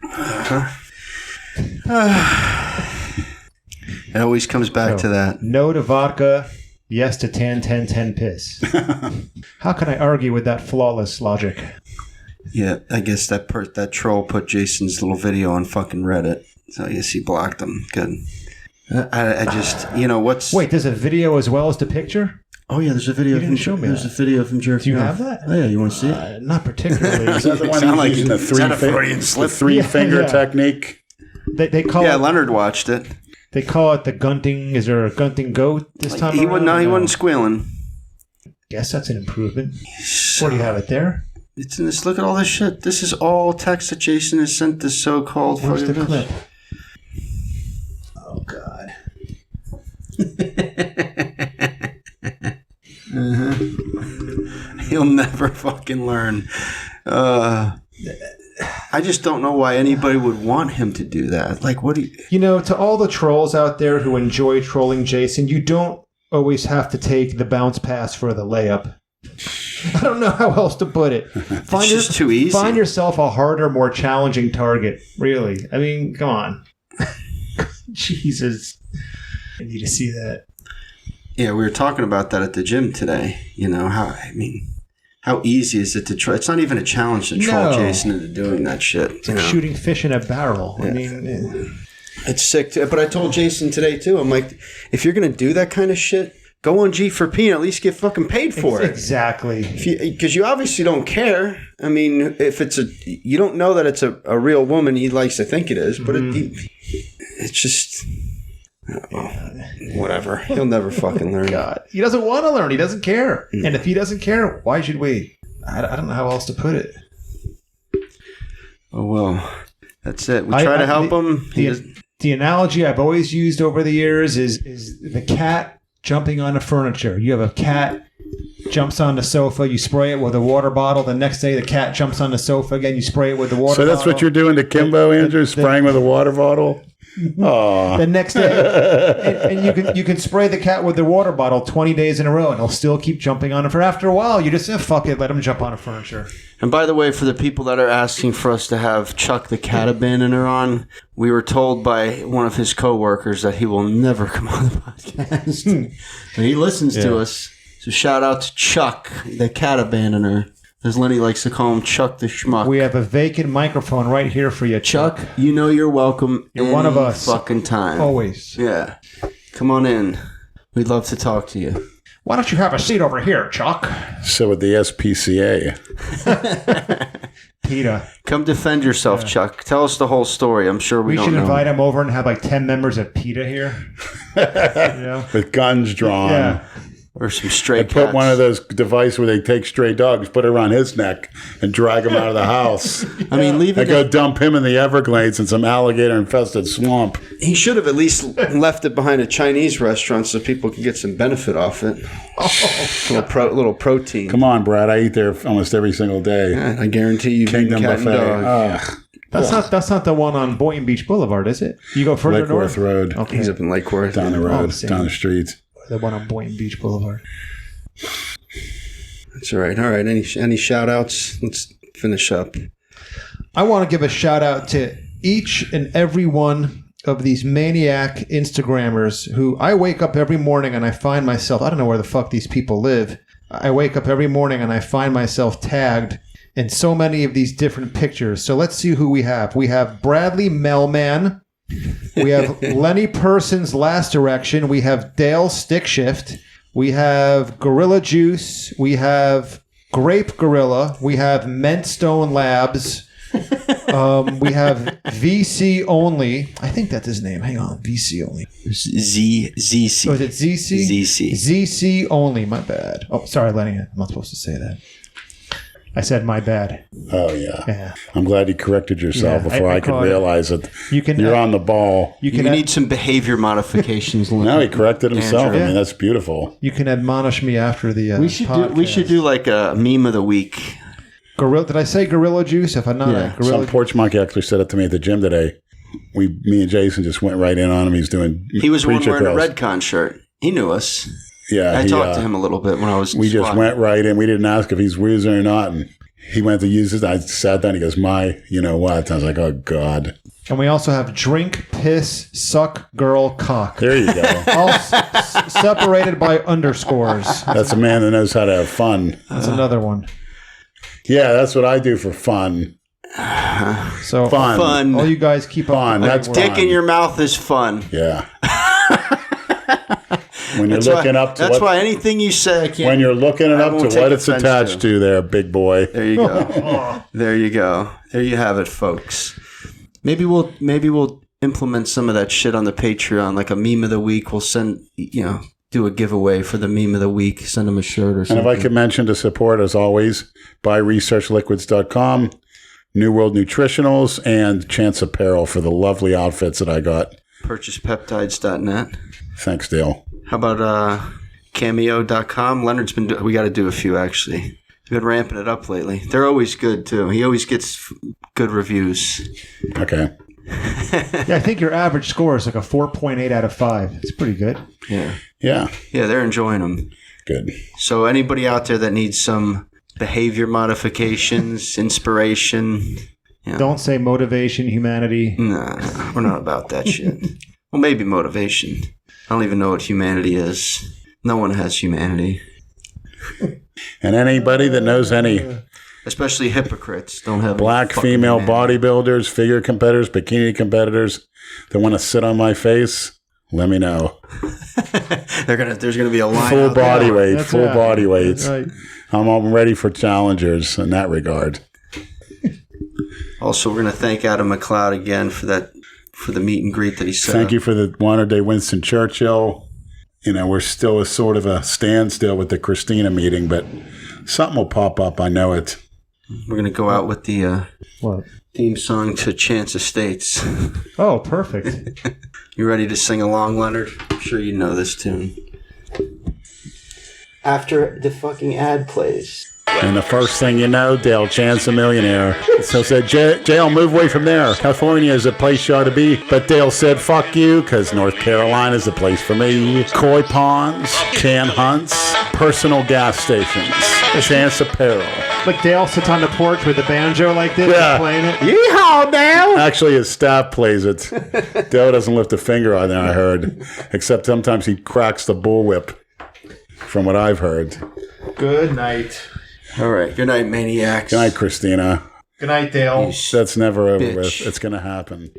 It always comes back to that.
No to vodka, yes to 10 piss. How can I argue with that flawless logic?
Yeah, I guess that troll put Jason's little video on fucking Reddit. So I guess he blocked him. Good. I just, what's...
Wait, there's a video as well as the picture?
Oh, yeah, there's a video.
You didn't show me
There's
that.
a video from Jerky.
Do you have that?
Oh, yeah, you want to see it?
Not particularly.
Is that the one he's using the three-finger technique?
They call
Yeah,
it,
Leonard watched it.
They call it the gunting. Is there a gunting goat this time
He
around?
wasn't squealing.
Guess that's an improvement. Where do you have it there?
It's in this. Look at all this shit. This is all text that Jason has sent this so-called...
Where's the
fucking
clip? Oh, God.
He'll never fucking learn. I just don't know why anybody would want him to do that. Like, what do you...
You know, to all the trolls out there who enjoy trolling Jason, you don't always have to take the bounce pass for the layup. I don't know how else to put it.
It's just too easy.
Find yourself a harder, more challenging target. Really. I mean, come on. Jesus. I need to see that.
Yeah, we were talking about that at the gym today. You know, how easy is it to try? It's not even a challenge to troll Jason into doing that shit.
It's like shooting fish in a barrel. Yeah. I mean,
it's sick. But I told Jason today, too, I'm like, if you're going to do that kind of shit, go on G4P and at least get fucking paid for it.
Exactly.
Because you obviously don't care. I mean, if it's you don't know that it's a real woman he likes to think it is, but it's just... whatever. He'll never fucking learn.
God, he doesn't want to learn. He doesn't care. And if he doesn't care, why should we? I don't know how else to put it.
Oh well, that's it. We try to help him.
The analogy I've always used over the years is the cat jumping on the furniture. You have a cat jumps on the sofa, you spray it with a water bottle. The next day, the cat jumps on the sofa again. You spray it with the water bottle.
So that's what you're doing to Kimbo, Andrew, spraying with a water bottle. Oh.
The next day, and you can spray the cat with the water bottle 20 days in a row, and he'll still keep jumping on it. For after a while, you just fuck it, let him jump on the furniture.
And by the way, for the people that are asking for us to have Chuck the cat abandoner on, we were told by one of his coworkers that he will never come on the podcast. But he listens to us, so shout out to Chuck the cat abandoner. As Lenny likes to call him, Chuck the Schmuck.
We have a vacant microphone right here for you,
Chuck. You know you're welcome.
You're one of us.
Fucking time.
Always.
Yeah. Come on in. We'd love to talk to you.
Why don't you have a seat over here, Chuck?
So with the SPCA.
PETA.
Come defend yourself, Chuck. Tell us the whole story. I'm sure we don't know.
We should invite him over and have like 10 members of PETA here.
With guns drawn.
Yeah.
Or some stray cats.
Put one of those devices where they take stray dogs, put it around his neck, and drag him out of the house.
I mean,
I go dump him in the Everglades in some alligator-infested swamp.
He should have at least left it behind a Chinese restaurant so people could get some benefit off it. Little protein.
Come on, Brad. I eat there almost every single day.
Yeah, I guarantee you.
Kingdom
cat and
Buffet.
Dog. That's not the one on Boynton Beach Boulevard, is it? You go further
north. Road.
Okay.
He's up in Lake Worth.
Down the road, down the street.
The one on Boynton Beach Boulevard.
That's all right. All right. Any shout outs? Let's finish up.
I want to give a shout out to each and every one of these maniac Instagrammers who I wake up every morning and I find myself, I don't know where the fuck these people live. I wake up every morning and I find myself tagged in so many of these different pictures. So let's see who we have. We have Bradley Melman. We have Lenny Person's Last Erection. We have Dale Stickshift. We have Gorilla Juice. We have Grape Gorilla. We have Mentstone Labs. We have VC Only. I think that's his name. Hang on. VC Only.
ZC.
Oh, is it ZC?
ZC.
ZC Only. My bad. Oh, sorry, Lenny. I'm not supposed to say that. I said my bad.
Oh, yeah. I'm glad you corrected yourself before I could realize it. You're on the ball.
You need some behavior modifications.
No, he corrected himself.
Andrew.
I mean, that's beautiful.
You can admonish me after the podcast.
We should do like a meme of the week.
Did I say Gorilla Juice? If I'm not,
Some porch monkey actually said it to me at the gym today. Me and Jason just went right in on him. He was
one wearing a Redcon shirt. He knew us.
Yeah,
I talked to him a little bit when I was.
We just went right in. We didn't ask if he's wheezing or not, and he went to use it. I sat down. He goes, you know what? I was like, oh God.
And we also have Drink, Piss, Suck, Girl, Cock.
There you go.
All separated by underscores.
That's a man that knows how to have fun.
That's another one.
Yeah, that's what I do for fun.
So
fun.
All you guys keep
fun. That's
dick in your mouth is fun.
Yeah. When you're looking up to
that's why anything you say, I can't.
When you're looking it up to what it's attached to, there, big boy.
There you go. There you go. There you have it, folks. Maybe we'll implement some of that shit on the Patreon, like a meme of the week. We'll send, do a giveaway for the meme of the week. Send them a shirt or something.
And if I could mention to support, as always, buy researchliquids.com, New World Nutritionals, and Chance Apparel for the lovely outfits that I got.
PurchasePeptides.net.
Thanks, Dale.
How about Cameo.com? Leonard's we got to do a few, actually. been ramping it up lately. They're always good, too. He always gets good reviews.
Okay.
Yeah, I think your average score is like a 4.8 out of 5. It's pretty good.
Yeah.
Yeah.
Yeah, they're enjoying them.
Good.
So anybody out there that needs some behavior modifications, inspiration... Yeah.
Don't say motivation, humanity.
Nah, we're not about that shit. Well, maybe motivation. I don't even know what humanity is. No one has humanity.
And anybody that knows any
Especially hypocrites don't have
black
any fucking
female
humanity.
bodybuilders, figure competitors, bikini competitors that want to sit on my face, let me know.
There's gonna be a line.
Full
out there.
body weight,
That's
full
right.
body weights.
Right.
I'm ready for challengers in that regard.
Also, we're gonna thank Adam McLeod again for the meet and greet that he set
Thank
up.
you for the Modern Day Winston Churchill. You know, we're still a sort of a standstill with the Christina meeting, but something will pop up. I know it.
We're gonna go out with the
What?
theme song to Chance Estates.
Oh, perfect.
You ready to sing along, Leonard? I'm sure you know this tune. After the fucking ad plays.
And the first thing you know, Dale Chance a millionaire. So said, Dale, move away from there. California is a place you ought to be. But Dale said, fuck you, because North Carolina is a place for me. Koi ponds, can hunts, personal gas stations, Chance apparel.
Like Dale sits on the porch with a banjo like this,
Yeah.
playing it.
Yeehaw, Dale! Actually, his staff plays it. Dale doesn't lift a finger on there, I heard. Except sometimes he cracks the bullwhip, from what I've heard.
Good night.
All right. Good night, maniacs.
Good night, Christina.
Good night, Dale.
That's never over
Bitch.
with. It's going to happen.